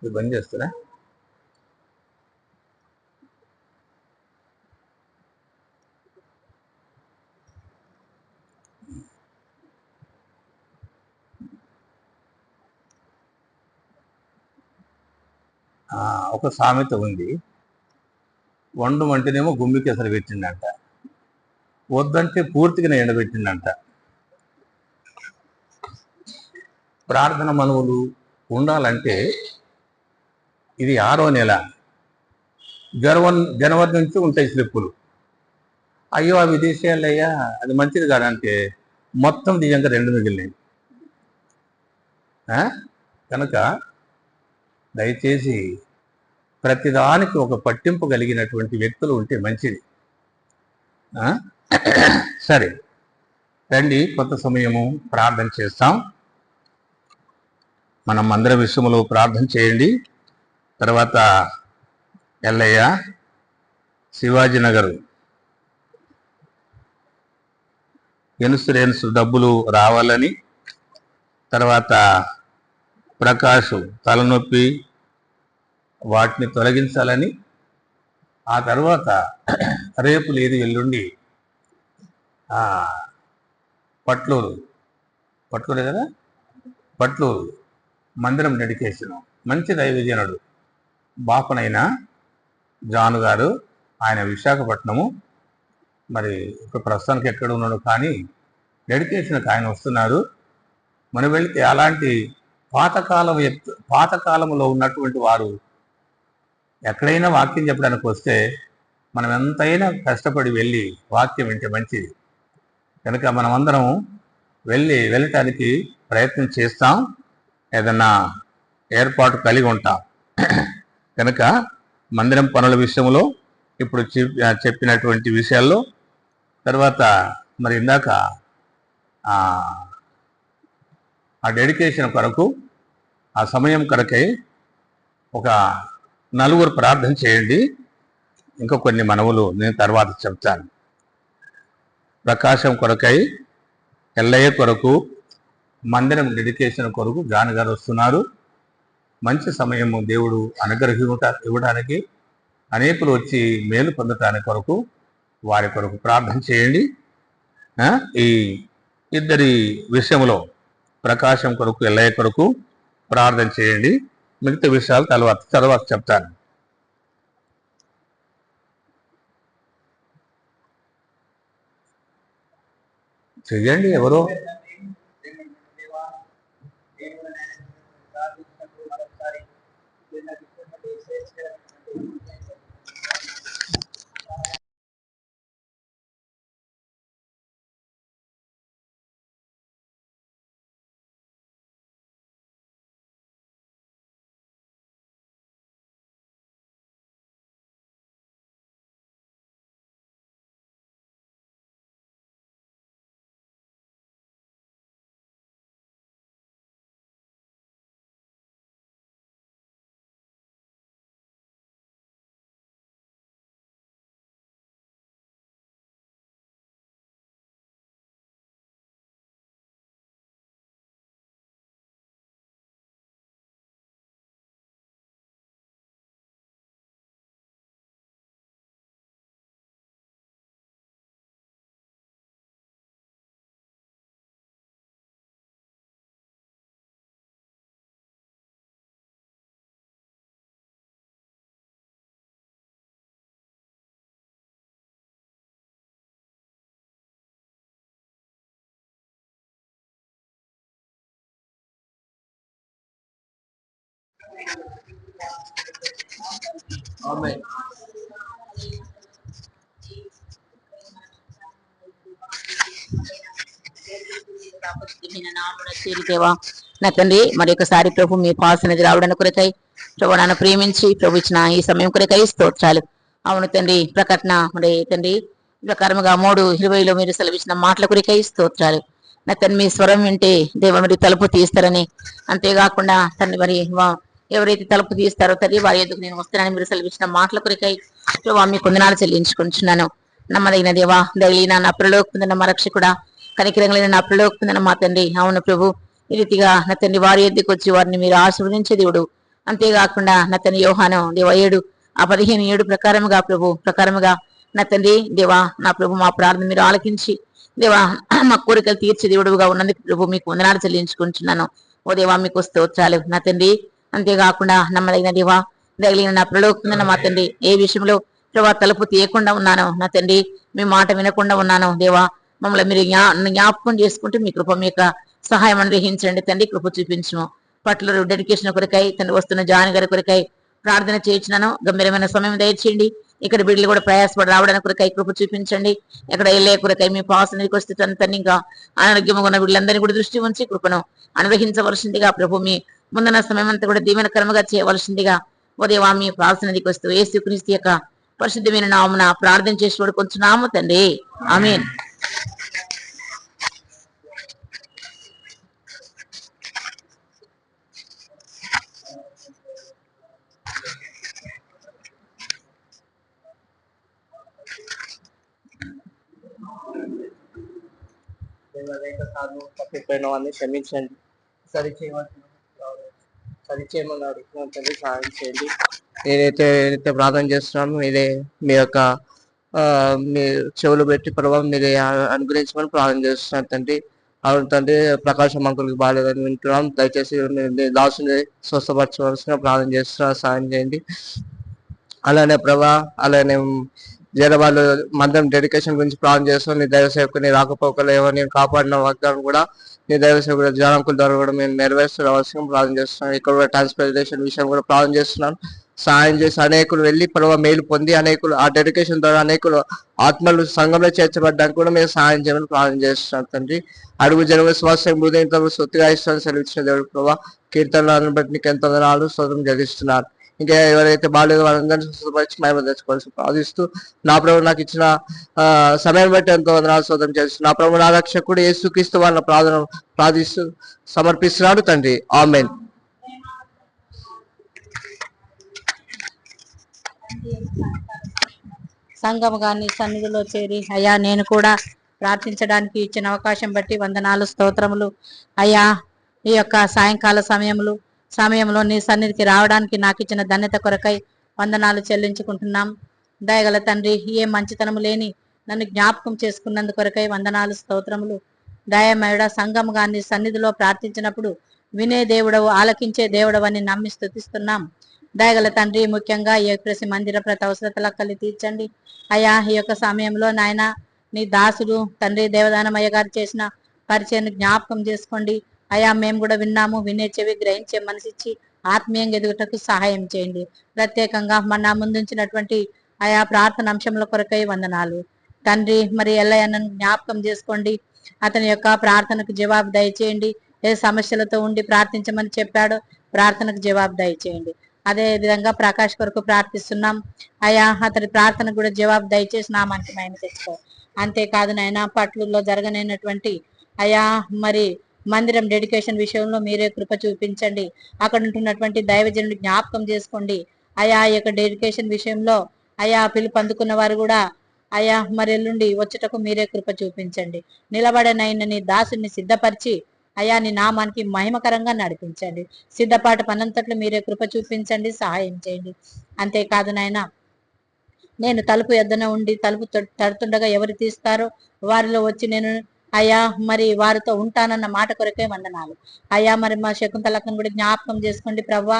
ఇది బంద్ చేస్తారా? ఒక సామెత ఉంది, వండు అంటేనేమో గుమ్మికి అసలు పెట్టిండంట, వద్దంటే పూర్తిగా ఎండబెట్టిండంట. ప్రార్థన మనవులు ఉండాలంటే ఇది 6వ నెల, జనవరి నుంచి ఉంటాయి స్లిప్పులు. అయ్యో ఆ విదేశీయాలయ్యా అది మంచిది కాదంటే మొత్తం దియంగా 2 మిగిలినాయి. కనుక దయచేసి ప్రతిదానికి ఒక పట్టింపు కలిగినటువంటి వ్యక్తులు ఉంటే మంచిది. సరే రండి, కొంత సమయము ప్రార్థన చేస్తాం. మనం అందరి విషయంలో ప్రార్థన చేయండి. తర్వాత ఎల్లయ్య, శివాజీనగర్ ఇన్సూరెన్స్ డబ్బులు రావాలని, తర్వాత ప్రకాష్ తలనొప్పి వాటిని తొలగించాలని, ఆ తర్వాత రేపు లేదు ఎల్లుండి పట్లూరు కదా, పట్లూరు మందిరం డెడికేషన్, మంచి దైవజనుడు బాపనైన జాను గారు, ఆయన విశాఖపట్నము. మరి ఇప్పుడు ప్రస్తుతానికి ఎక్కడ ఉన్నాడు కానీ డెడికేషన్కి ఆయన వస్తున్నారు. మనం వెళితే అలాంటి పాతకాలంలో ఉన్నటువంటి వారు ఎక్కడైనా వాక్యం చెప్పడానికి వస్తే మనం ఎంతైనా కష్టపడి వెళ్ళి వాక్యం వింటే మంచిది. కనుక మనమందరం వెళ్ళటానికి ప్రయత్నం చేస్తాం, ఏదన్నా ఏర్పాటు కలిగి ఉంటాం. కనుక మందిరం పనుల విషయంలో ఇప్పుడు చెప్పినటువంటి విషయాల్లో, తర్వాత మరి ఇందాక ఆ డెడికేషన్ కొరకు ఆ సమయం కొరకై ఒక 4 ప్రార్థన చేయండి. ఇంకా కొన్ని మనవులు నేను తర్వాత చెప్తాను. ప్రకాశం కొరకై, ఎల్లయ్య కొరకు, మందిరం డెడికేషన్ కొరకు జాన్ గారు వస్తున్నారు. మంచి సమయము దేవుడు ఇవ్వడానికి, అనేకులు వచ్చి మేలు పొందటానికి కొరకు వారి కొరకు ప్రార్థన చేయండి. ఈ ఇద్దరి విషయంలో ప్రకాశం కొరకు, ఎల్లయ్య కొరకు ప్రార్థన చేయండి. మిగతా విషయాలు తర్వాత చెప్తాను. చెయ్యండి ఎవరో. ఆమేన్. దేవా నా తండ్రి మరి ఒకసారి ప్రభు మీ పాసనది రావడానికి కొరకై ప్రభు నన్ను ప్రేమించి ప్రభు ఇచ్చిన ఈ సమయం కొరకై స్తోత్రాలు. అవును తండ్రి ప్రకటన మరి తండ్రి ప్రకారముగా 3:20 మీరు సెలవిచ్చిన మాటల కొరకై స్తోత్రాలు. నా తండ్రి మీ స్వరం వింటే దేవ మరి తలుపు తీస్తారని, అంతేకాకుండా తండ్రి మరి ఎవరైతే తలుపు తీస్తారో తండ్రి వారి ఎదుగు నేను వస్తానని మీరు సెలవిచ్చిన మాటల కొరకై ప్రభు మీ కొందనాలు చెల్లించుకుంటున్నాను. నమ్మదగిన దేవా దయలిన నా ప్రలోకుందన్న మా రక్షకుడా కనికిరంగలైన నా ప్రలోకుందన్న మా తండ్రి. అవును ప్రభు ఈ రీతిగా నా తండ్రి వారి ఎద్దుకు వచ్చి వారిని మీరు ఆశీర్వదించే దేవుడు. అంతేకాకుండా నా తండ్రి యోహాను దేవ 7:15 ప్రకారముగా ప్రభు ప్రకారముగా నా తండ్రి దేవా నా ప్రభు మా ప్రార్థన మీరు ఆలకించి దేవా మా కోరికలు తీర్చే దేవుడుగా ఉన్నందుకు ప్రభు మీకు వందనాలు చెల్లించుకుంటున్నాను. ఓ దేవా మీకు స్తోత్రాలు నా తండ్రి. అంతేకాకుండా నమ్మదగిన దేవా దగిలిన నా ప్రలోకుందన్న మా తండ్రి ఏ విషయంలో ప్రభా తలుపు తీయకుండా ఉన్నాను నా తండ్రి, మీ మాట వినకుండా ఉన్నాను దేవా మమ్మల్ని మీరు జ్ఞాపకం చేసుకుంటూ మీ కృప మీ యొక్క సహాయం అనుగ్రహించండి తండ్రి. కృప చూపించము పట్ల డెడికేషన్ కొరకై తండ్రి వస్తున్న జాని గారి కొరకై ప్రార్థన చేయించినాను. గంభీరమైన సమయం దయచేయండి. ఇక్కడ బిడ్డలు కూడా ప్రయాసపడి రావడానికి కొరకై కృప చూపించండి. ఎక్కడ వెళ్ళే కొరకై మీ పాసనకి వస్తే తండ్రి ఇంకా ఆరోగ్యంగా ఉన్న బిడ్డలందరినీ కూడా దృష్టి ఉంచి కృపను అనుగ్రహించవలసిందిగా ప్రభు మీ ముందున్న సమయం అంతా కూడా దీవెనకరముగా చేయవలసిందిగా ఉదయవా మీ ప్రాసనదికి వస్తూ యేసుక్రీస్తు యొక్క పరిశుద్ధమైన నామమున ప్రార్థన చేసి కొంచెం తండ్రి ఆమేన్. తప్పిపోయిన వాడిని క్షమించండి, సరిచేయమని అడుగుతున్నాను తండ్రి. సహాయం చేయండి. నేనైతే ప్రార్థన చేస్తున్నాను, మీరే మీ యొక్క మీ చెవులు పెట్టి ప్రభావం మీరే అనుగ్రహించమని ప్రార్థన చేస్తున్నాను తండ్రి. అవును తండ్రి, ప్రకాశం అంకులకి బాగాలేదని వింటున్నాం. దయచేసి దాసుని స్వస్థపరచవలసిన ప్రార్థన చేస్తున్నా, సహాయం చేయండి. అలానే ప్రభా అలానే జనవాళ్ళు మందరం డెడికేషన్ గురించి ప్రార్థన చేస్తాం. నీ దైవ సేవకుని రాకపోకలు ఎవరిని కాపాడిన వాగ్దానం కూడా నీ దైవ సేవకుడు జనాంకుల ద్వారా కూడా మేము నెరవేర్చవలసిన ప్రార్థన చేస్తున్నాం. ఇక్కడ కూడా ట్రాన్స్పోర్టేషన్ విషయం కూడా ప్రార్థన చేస్తున్నాం. సహాయం చేసి అనేకులు వెళ్ళి ప్రభావ మేలు పొంది అనేకులు ఆ డెడికేషన్ ద్వారా అనేకులు ఆత్మలు సంఘంలో చేర్చబడ్డానికి కూడా మేము సహాయం చేయమని ప్రార్థన చేస్తున్నాం తండ్రి. అడుగు జన విశ్వాసం హృదయంతో సొత్తుగా ఇస్తాను సెలవిచ్చిన దేవుడు ప్రభావ కీర్తనలను బట్టి నీకు ఎంత వందనాలు స్తోత్రం చెల్లిస్తున్నారు. ఇంకా ఎవరైతే బాగాలేదు వాళ్ళందరినీ స్వస్థపరిచి మహిమ తెచ్చుకోవాల్సి ప్రార్థిస్తూ నా ప్రభు నాకు ఇచ్చిన సమయం బట్టి ఎంతో వందనాలు స్తోత్రం చేస్తూ నా ప్రభు నా రక్షకుడు యేసుక్రీస్తు వాళ్ళ ప్రార్థిస్తూ సమర్పిస్తున్నాడు తండ్రి ఆమేన్. సంఘము గాని సన్నిధిలో చేరి అయ్యా నేను కూడా ప్రార్థించడానికి ఇచ్చిన అవకాశం బట్టి వందనాలు స్తోత్రములు అయ్యా. ఈ యొక్క సాయంకాల సమయంలో నీ సన్నిధికి రావడానికి నాకు ఇచ్చిన ధన్యత కొరకై వందనాలు చెల్లించుకుంటున్నాం. దయగల తండ్రి, ఏ మంచితనము లేని నన్ను జ్ఞాపకం చేసుకున్నందు కొరకై వందనాలు స్తోత్రములు. దయమేడ సంఘము గాని సన్నిధిలో ప్రార్థించినప్పుడు వినే దేవుడవు ఆలకించే దేవుడవని నమ్మి స్తుతిస్తున్నాం. దయగల తండ్రి, ముఖ్యంగా ఏ ప్రతి మందిర ప్రతి అవసరతలక్కల్ని తీర్చండి అయ్యా. ఈ యొక్క సమయంలో నాయన నీ దాసుడు తండ్రి దేవదానమయ్య గారు చేసిన పరిచయాన్ని జ్ఞాపకం చేసుకోండి అయ్యా. మేము కూడా విన్నాము, వినే చెవి గ్రహించే మనసిచ్చి ఆత్మీయంగా ఎదుగుటకు సహాయం చేయండి. ప్రత్యేకంగా మన ముందుంచినటువంటి ఆయా ప్రార్థన అంశముల కొరకై వందనాలు తండ్రి. మరి ఎల్లయ్యను జ్ఞాపకం చేసుకోండి, అతని యొక్క ప్రార్థనకు జవాబు దయచేయండి. ఏ సమస్యలతో ఉండి ప్రార్థించమని చెప్పాడో ప్రార్థనకు జవాబు దయచేయండి. అదే విధంగా ప్రకాష్ కొరకు ప్రార్థిస్తున్నాం అయ్యా, అతని ప్రార్థనకు కూడా జవాబు దయచేసి నా మంచి మైన తెచ్చుకో. అంతేకాదు నాయన పట్లలో జరగనైనటువంటి అయ్యా మరి మందిరం డెడికేషన్ విషయంలో మీరే కృప చూపించండి. అక్కడ ఉంటున్నటువంటి దైవజనుడు జ్ఞాపకం చేసుకోండి అయా. ఈ యొక్క డెడికేషన్ విషయంలో అయా పిలుపు అందుకున్న వారు కూడా అయా మరి ఎల్లుండి వచ్చుటకు మీరే కృప చూపించండి. నిలబడనైన నీ దాసుని సిద్ధపరిచి అయా నీ నామానికి మహిమకరంగా నడిపించండి. సిద్ధపాటు పనంతట్లు మీరే కృప చూపించండి, సహాయం చేయండి. అంతేకాదు నాయన, నేను తలుపు ఎద్దన ఉండి తలుపు తడుతుండగా ఎవరు తీస్తారో వారిలో వచ్చి నేను అయ్యా మరి వారితో ఉంటానన్న మాట కొరకే వందనాలు అయ్యా. మరి మా శకుంతలక్కను కూడా జ్ఞాపకం చేసుకోండి ప్రవ్వా.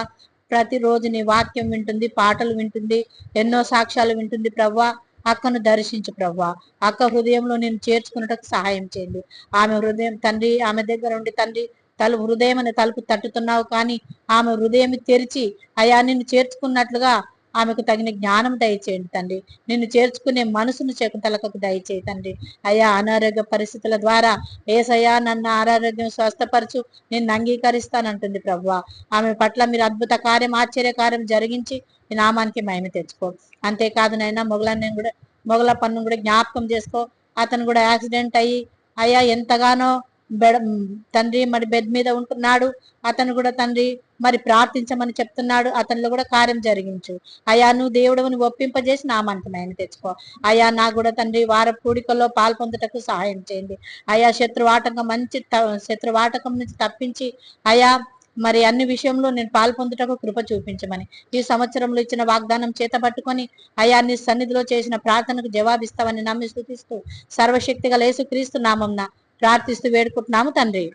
ప్రతిరోజు నీ వాక్యం వింటుంది, పాటలు వింటుంది, ఎన్నో సాక్ష్యాలు వింటుంది ప్రవ్వా. అక్కను దర్శించు ప్రవ్వా. అక్క హృదయంలో నేను చేర్చుకున్నటకు సహాయం చేయండి. ఆమె హృదయం తండ్రి, ఆమె దగ్గర ఉండి తండ్రి హృదయం అనే తలుపు తట్టుతున్నావు, కానీ ఆమె హృదయం తెరిచి అయా నిన్ను చేర్చుకున్నట్లుగా ఆమెకు తగిన జ్ఞానం దయచేయండి తండ్రి. నిన్ను చేర్చుకునే మనసును శకుంతలకు దయచేయి తండ్రి. అయా అనారోగ్య పరిస్థితుల ద్వారా ఏసయ్యా నన్ను అనారోగ్యం స్వస్థపరచు, నిన్ను అంగీకరిస్తానంటుంది ప్రభువా. ఆమె పట్ల మీరు అద్భుత కార్యం, ఆశ్చర్య కార్యం జరిగించి ఈ నామానికి మహిమ తెచ్చుకో. అంతేకాదు నైనా మొగల పన్ను కూడా జ్ఞాపకం చేసుకో. అతను కూడా యాక్సిడెంట్ అయ్యి అయ్యా ఎంతగానో తండ్రి మరి బెడ్ మీద ఉంటున్నాడు. అతను కూడా తండ్రి మరి ప్రార్థించమని చెప్తున్నాడు. అతనిలో కూడా కార్యం జరిగించు అయ్యా. నువ్వు దేవుడుని ఒప్పింపజేసి నామానికి మహిమ తెచ్చుకో అయ్యా. నాకు కూడా తండ్రి వార కూడికల్లో పాల్పొందుటకు సహాయం చేయండి అయ్యా. శత్రువాటకం నుంచి తప్పించి అయ్యా మరి అన్ని విషయంలో నేను పాల్పొందుటకు కృప చూపించమని ఈ సంవత్సరంలో ఇచ్చిన వాగ్దానం చేత పట్టుకొని అయ్యా నీ సన్నిధిలో చేసిన ప్రార్థనకు జవాబిస్తావని నమ్మి స్తుతిస్తూ సర్వశక్తిగా యేసుక్రీస్తు నామంన ప్రార్థిస్తూ వేడుకుంటున్నాము తండ్రి.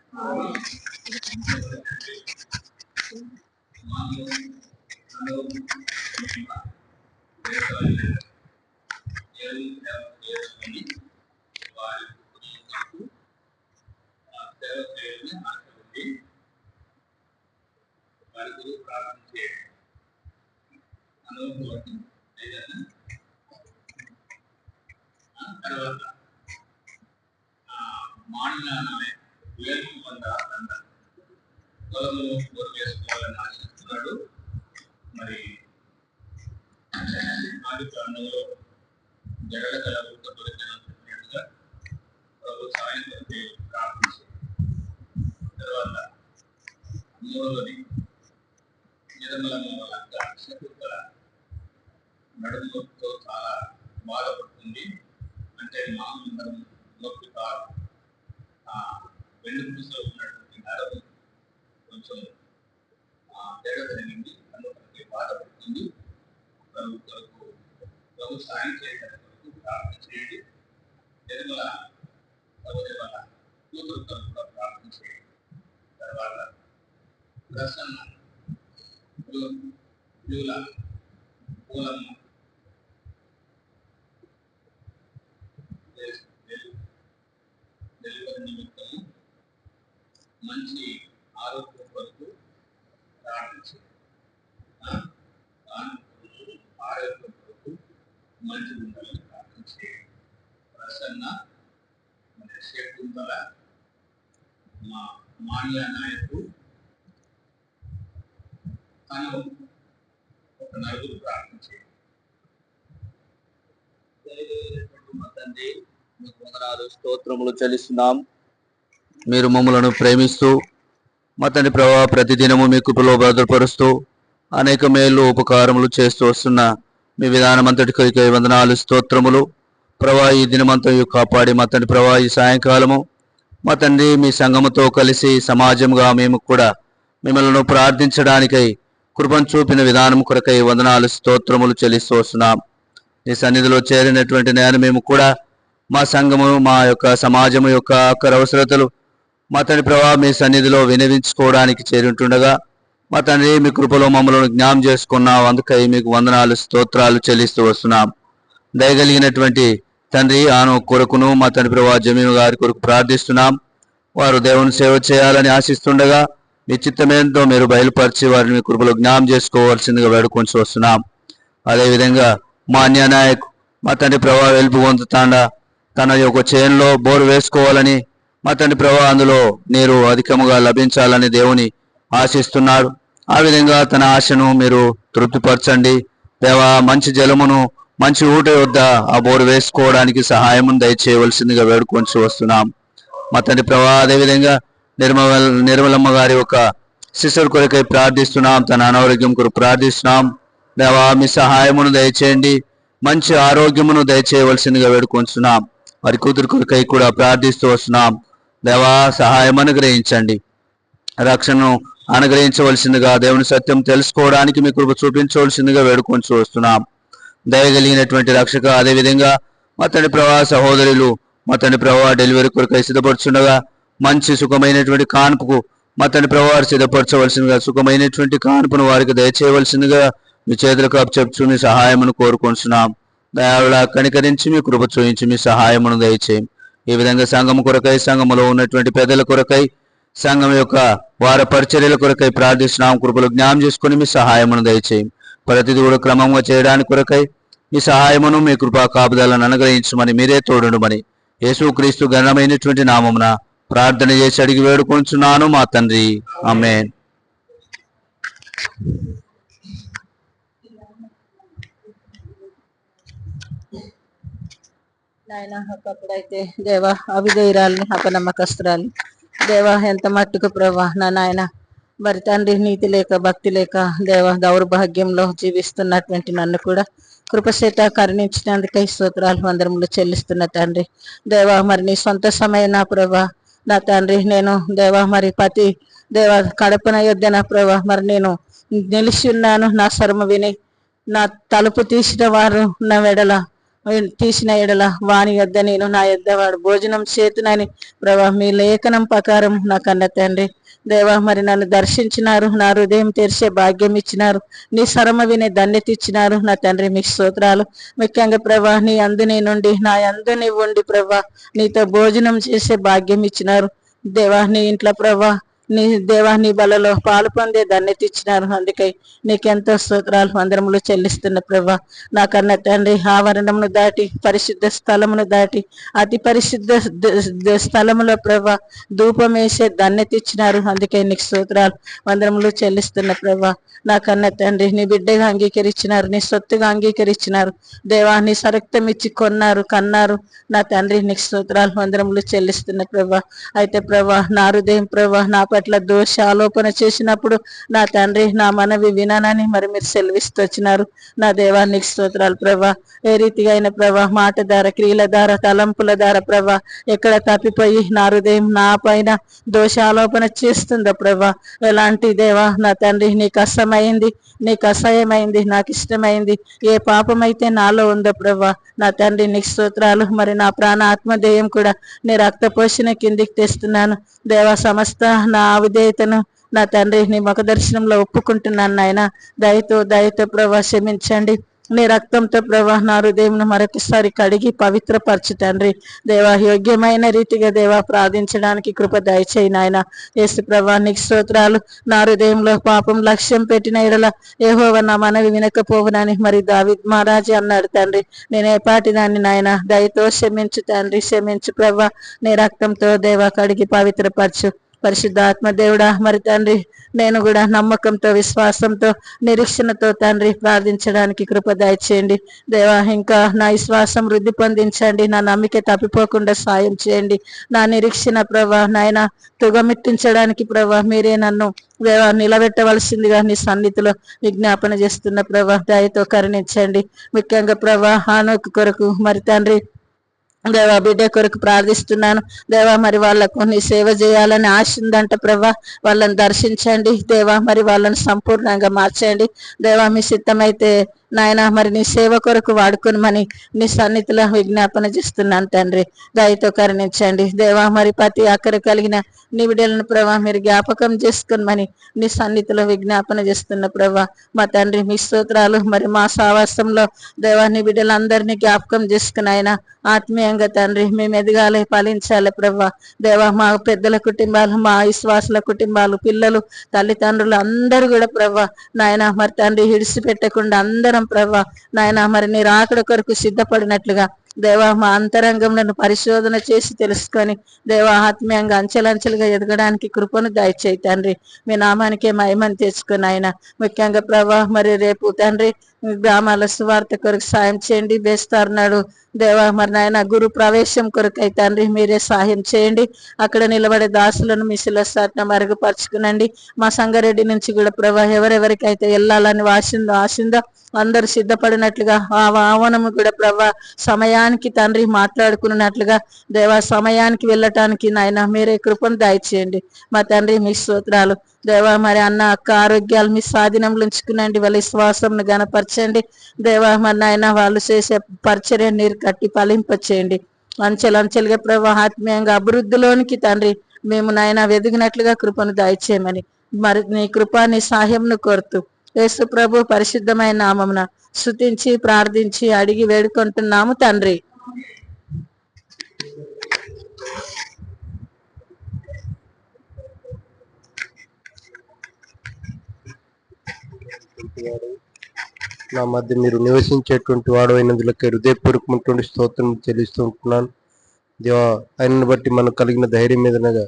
వేసుకోవాలని ఆశిస్తున్నాడు. మరి ఆది కాండంలో జగడ కలవలతో దొరికినట్టుగా ప్రభు సాయం కొరకు ప్రార్థించారు. తర్వాత మూడవది నిర్మలమ్మ వాళ్ళ శకుంతల నడుముతో చాలా బాధపడుతుంది. అంటే మామూలు నొప్పి కాదు, వెండి పూసలో ఉన్నటువంటి నరము కొంచెం తేడా జరిగింది, అందుకే బాధపడుతుంది. ప్రభు సాయం చేయడానికి కొరకు ప్రార్థన చేయండి. నిర్మల సహోదరి వాళ్ళ కూతురు కొరకు కూడా ప్రార్థన చేయండి. తర్వాత ప్రసన్న పూలమ్మ డెలివరీ నిమిత్తము మంచి ఆరోగ్యం కొరకు ప్రార్థించి ఆరోగ్యం కొరకు మంచి ఉండాలని ప్రార్థించి ప్రసన్న శకుంతల మా మాన్య నాయకు తను ఒక నలుగురు ప్రార్థించి తండ్రి మీకు వందనాలు స్తోత్రములు చెల్లిస్తున్నాం. మీరు మమ్మలను ప్రేమిస్తూ మా తండ్రి ప్రభావ ప్రతిదినము మీ కృపలో భద్రపరుస్తూ అనేక మేలు ఉపకారములు చేస్తూ వస్తున్న మీ విధానం అంతటికై వందనాలు స్తోత్రములు ప్రభా. ఈ దినమంతా కాపాడి మా తండ్రి ప్రభా ఈ సాయంకాలము మా తండ్రి మీ సంఘముతో కలిసి సమాజంగా మేము కూడా మిమ్మల్ని ప్రార్థించడానికై కృపను చూపిన విధానం కొరకై వందనాలు స్తోత్రములు చెల్లిస్తూ వస్తున్నాం. ఈ సన్నిధిలో చేరినటువంటి నేను మేము కూడా మా సంఘము మా యొక్క సమాజము యొక్క ఆఖరి అవసరతలు మా తండ్రి ప్రభా మీ సన్నిధిలో వినవించుకోవడానికి చేరుంటుండగా మా తండ్రి మీ కృపలో మమ్మల్ని జ్ఞాపం చేసుకున్నాం. అందుకై మీకు వందనాలు స్తోత్రాలు చెల్లిస్తూ వస్తున్నాం. దయగలిగినటువంటి తండ్రి ఆను కొరకును మా తండ్రి ప్రభా జమీను గారి కొరకు ప్రార్థిస్తున్నాం. వారు దేవుని సేవ చేయాలని ఆశిస్తుండగా మీ చిత్తమేంతో మీరు బయలుపరిచి వారిని మీ కృపలో జ్ఞాపం చేసుకోవాల్సిందిగా వేడుకొని వస్తున్నాం. అదేవిధంగా మా అన్యనాయక్ మా తండ్రి ప్రభా వెలుపు పొందుతాండా తన యొక్క చేనులో బోరు వేసుకోవాలని మా తండ్రి ప్రభా అందులో నీరు అధికముగా లభించాలని దేవుని ఆశిస్తున్నాడు. ఆ విధంగా తన ఆశను మీరు తృప్తిపరచండి దేవా. మంచి జలమును మంచి ఊట వద్ద ఆ బోరు వేసుకోవడానికి సహాయం దయచేయవలసిందిగా వేడుకొని వస్తున్నాం. మా తండ్రి ప్రభా అదేవిధంగా నిర్మలమ్మ గారి యొక్క శిశువు కొరకై ప్రార్థిస్తున్నాం. తన అనారోగ్యం కొరకు ప్రార్థిస్తున్నాం దేవా. మీ సహాయమును దయచేయండి, మంచి ఆరోగ్యమును దయచేయవలసిందిగా వేడుకొంచున్నాం. వారి కూతురు కొరకై కూడా ప్రార్థిస్తూ వస్తున్నాం దేవా. సహాయం అనుగ్రహించండి, రక్షణను అనుగ్రహించవలసిందిగా దేవుని సత్యం తెలుసుకోవడానికి మీ కృప చూపించవలసిందిగా వేడుకొని వస్తున్నాం. దయగలిగినటువంటి రక్షక అదేవిధంగా మా తండ్రి ప్రభా సహోదరులు మా తండ్రి ప్రభా డెలివరీ కొరకై సిద్ధపడుచుండగా మంచి సుఖమైనటువంటి కాన్పుకు మా తండ్రి ప్రభా సిద్ధపరచవలసిందిగా సుఖమైనటువంటి కాన్పును వారికి దయచేయవలసిందిగా మీ చేతులకు అప్పచెప్చు మీ సహాయమును కోరుకొంచున్నాం. దయాళులా కనికరించి మీ కృప చూయించి మీ సహాయమును దయచేయం. ఈ విధంగా సంఘము కొరకై సంఘములో ఉన్నటువంటి పెద్దల కొరకై సంఘం యొక్క వారి పరిచర్యల కొరకై ప్రార్థిస్తున్నాం. కృపలు జ్ఞానం చేసుకుని మీ సహాయమును దయచేయం. ప్రతిది కూడా క్రమంగా చేయడానికి కొరకై మీ సహాయమును మీ కృపా కాపుదలను అనుగ్రహించమని మీరే తోడుండమని యేసుక్రీస్తు ఘనమైనటువంటి నామమున ప్రార్థన చేసి అడిగి వేడుకొంచున్నాను మా తండ్రి. ఆమేన్. నాయన ఒకప్పుడైతే దేవా అవిధేయురాల్ని అపనమ్మకస్తురాల్ని దేవా ఎంత మట్టుకు ప్రభా నా నాయన మరి తండ్రి నీతి లేక భక్తి లేక దేవ దౌర్భాగ్యంలో జీవిస్తున్నటువంటి నన్ను కూడా కృపచేత కరుణించినందుకై స్తోత్రాలు వందరములు చెల్లిస్తున్న తండ్రి దేవా మరి నీ సొంత సమయం నా ప్రభా నా తండ్రి నేను దేవా మరి పతి దేవా కడపన యొద్దన ప్రభా మరి నేను నిలిచి ఉన్నాను. నా స్వరము విని నా తలుపు తీసిన వారు నా వెడల తీసిన ఎడల వాని యొద్ద నేను నా యొద్ద వాడు భోజనం చేతునని ప్రభా మీ లేఖనం ప్రకారం నా కన్న తండ్రి దేవా మరి నన్ను దర్శించినారు. నా హృదయం తెరిచే భాగ్యం ఇచ్చినారు. నీ స్వరమ వినే ధన్యత ఇచ్చినారు. నా తండ్రి మీకు స్తోత్రాలు. ముఖ్యంగా ప్రభా నీ అందు నుండి నా అందు నీ ఉండి ప్రభా నీతో భోజనం చేసే భాగ్యం ఇచ్చినారు. దేవా నీ ఇంట్లో ప్రభా నీ దేవా నీ బలలో పాలు పొందే ధన్యత ఇచ్చినారు. అందుకై నీకెంతో స్తోత్రాలు వందరములు చెల్లిస్తున్న ప్రభా నా కన్న తండ్రి ఆవరణమును దాటి పరిశుద్ధ స్థలమును దాటి అతి పరిశుద్ధ స్థలములో ప్రభా ధూపం వేసే ధన్యత ఇచ్చినారు. అందుకై నీకు స్తోత్రాలు వందరములు చెల్లిస్తున్న ప్రభా నా కన్న తండ్రి నీ బిడ్డగా అంగీకరించినారు. నీ సొత్తుగా అంగీకరించినారు. దేవా నీ సరక్తం ఇచ్చి కొన్నారు కన్నారు. నా తండ్రి నీకు స్తోత్రాలు వందరములు చెల్లిస్తున్న ప్రభా అయితే ప్రభా నా హృదయం ప్రభా నా పట్ల దోష ఆలోపన చేసినప్పుడు నా తండ్రి నా మనవి వినానని మరి మీరు సెలవిస్తూ వచ్చినారు. నా దేవానికి స్తోత్రాలు ప్రభా ఏ రీతిగా అయిన ప్రభా మాట ద్వారా క్రియల ద్వారా తలంపుల ద్వారా ప్రభా ఎక్కడ తప్పిపోయి నా హృదయం నా పైన దోష ఆలోపన చేస్తుందో ప్రభా ఎలాంటి దేవా నా తండ్రి నీకు అసమైంది నీకు అసహ్యమైంది నాకు ఇష్టమైంది ఏ పాపమైతే నాలో ఉందో ప్రభా నా తండ్రి నీకు స్తోత్రాలు. మరి నా ప్రాణ ఆత్మదేయం కూడా నీ రక్త పోషణ కిందికి తెస్తున్నాను దేవా. సమస్త నా అవిధేయతను నా తండ్రి నీ ముఖ దర్శనంలో ఒప్పుకుంటున్నాను నాయన. దయతో ప్రభా క్షమించండి. నీ రక్తంతో ప్రభా నా హృదయం మరొకసారి కడిగి పవిత్రపరచు తండ్రి దేవా. యోగ్యమైన రీతిగా దేవా ప్రార్థించడానికి కృప దయచేయి నాయన. యేసు ప్రభా నీకు స్తోత్రాలు. నా హృదయంలో పాపం లక్ష్యం పెట్టిన ఎడల యెహోవా నా మనవి వినకపోవునని మరి దావీదు మహారాజు అన్నాడు తండ్రి. నేనే పాటిదాన్ని నాయన. దయతో క్షమించు తండ్రి క్షమించు ప్రభా. నీ రక్తంతో దేవా కడిగి పవిత్రపరచు పరిశుద్ధాత్మ దేవుడా. మరి తండ్రి నేను కూడా నమ్మకంతో విశ్వాసంతో నిరీక్షణతో తండ్రి ప్రార్థించడానికి కృప దయచేయండి దేవా. ఇంకా నా విశ్వాసం వృద్ధి పొందించండి. నా నమ్మిక తప్పిపోకుండా సాయం చేయండి. నా నిరీక్షణ ప్రభా నాయన తుగమిట్టించడానికి ప్రభా మీరే నన్ను దేవా నిలబెట్టవలసిందిగా నీ సన్నిధిలో విజ్ఞాపన చేస్తున్న ప్రభా దయతో కరుణించండి. ముఖ్యంగా ప్రభా హానోకు కొరకు మరి తండ్రి దేవా బిడ్డ కొరకు ప్రార్థిస్తున్నాను దేవా. మరి వాళ్ళకు నీ సేవ చేయాలని ఆశ ఉందంట ప్రభా. వాళ్ళని దర్శించండి దేవా. మరి వాళ్ళని సంపూర్ణంగా మార్చండి దేవా. మీ సిద్ధమైతే నాయన మరి నీ సేవ కొరకు వాడుకోనమని నీ సన్నిధిలో విజ్ఞాపన చేస్తున్నాను తండ్రి. దయతో కరుణించండి దేవా. మరి ప్రతి అక్కర కలిగిన నీ బిడ్డలను ప్రభా మీరు జ్ఞాపకం చేసుకోనమని నీ సన్నిధిలో విజ్ఞాపన చేస్తున్న ప్రభా మా తండ్రి మీ స్తోత్రాలు. మరి మా సావాసంలో దేవా నీ బిడ్డలందరినీ జ్ఞాపకం చేసుకుని ఆయన ఆత్మీయంగా తండ్రి మేము ఎదగాలి ఫలించాలి ప్రభా దేవా. మా పెద్దల కుటుంబాలు మా విశ్వాసుల కుటుంబాలు పిల్లలు తల్లిదండ్రులు అందరూ కూడా ప్రభా నాయన మరి తండ్రి విడిచిపెట్టకుండా అందరం ప్రభా నాయన మరి నీ రాకడ కొరకు సిద్ధపడినట్లుగా దేవా మా అంతరంగంలో పరిశోధన చేసి తెలుసుకొని దేవా ఆత్మీయంగా అంచెలంచెలుగా ఎదగడానికి కృపను దయచేయి తండ్రి. మీ నామానికే మహిమను తెచ్చుకొని ఆయన ముఖ్యంగా ప్రభా మరి రేపు తండ్రి గ్రామాల సువార్త కొరకు సాయం చేయండి. బేస్తారున్నాడు దేవా మరి నాయన గురు ప్రవేశం కొరకై తండ్రి మీరే సహాయం చేయండి. అక్కడ నిలబడే దాసులను మీ శిలసాట్న మరుగుపరుచుకునండి. మా సంగారెడ్డి నుంచి కూడా ప్రభా ఎవరెవరికైతే వెళ్ళాలని ఆశిందో అందరు సిద్ధపడినట్లుగా ఆ ఆహ్వానము కూడా ప్రభా సమయానికి తండ్రి మాట్లాడుకున్నట్లుగా దేవా సమయానికి వెళ్ళటానికి నాయన మీరే కృపను దయచేయండి మా తండ్రి. మీ స్తోత్రాలు దేవా. మరి అన్న అక్క ఆరోగ్యాలు మీ స్వాధీనంలో ఉంచుకునండి. వాళ్ళ విశ్వాసంను గణపరచండి దేవా. మరి నాయన వాళ్ళు చేసే పరిచర్య నీరు కట్టి ఫలింపచేయండి. అంచెలంచెలుగా ప్రభా ఆత్మీయంగా అభివృద్ధిలోనికి తండ్రి మేము నాయన వెదిగినట్లుగా కృపను దయచేయమని మరి నీ కృపా నీ సహాయంను కోరుతూ యేసు ప్రభు పరిశుద్ధమైన నామమున స్తుతించి ప్రార్థించి అడిగి వేడుకుంటున్నాము తండ్రి. వాడు నా మధ్య మీరు నివసించేటువంటి వాడు అయినందులకే హృదయపూర్వకమైనటువంటి స్తోత్రం చెల్లిస్తూ ఉంటున్నాను. దేవా, ఆయనను బట్టి మనకు కలిగిన ధైర్యం మీదనగా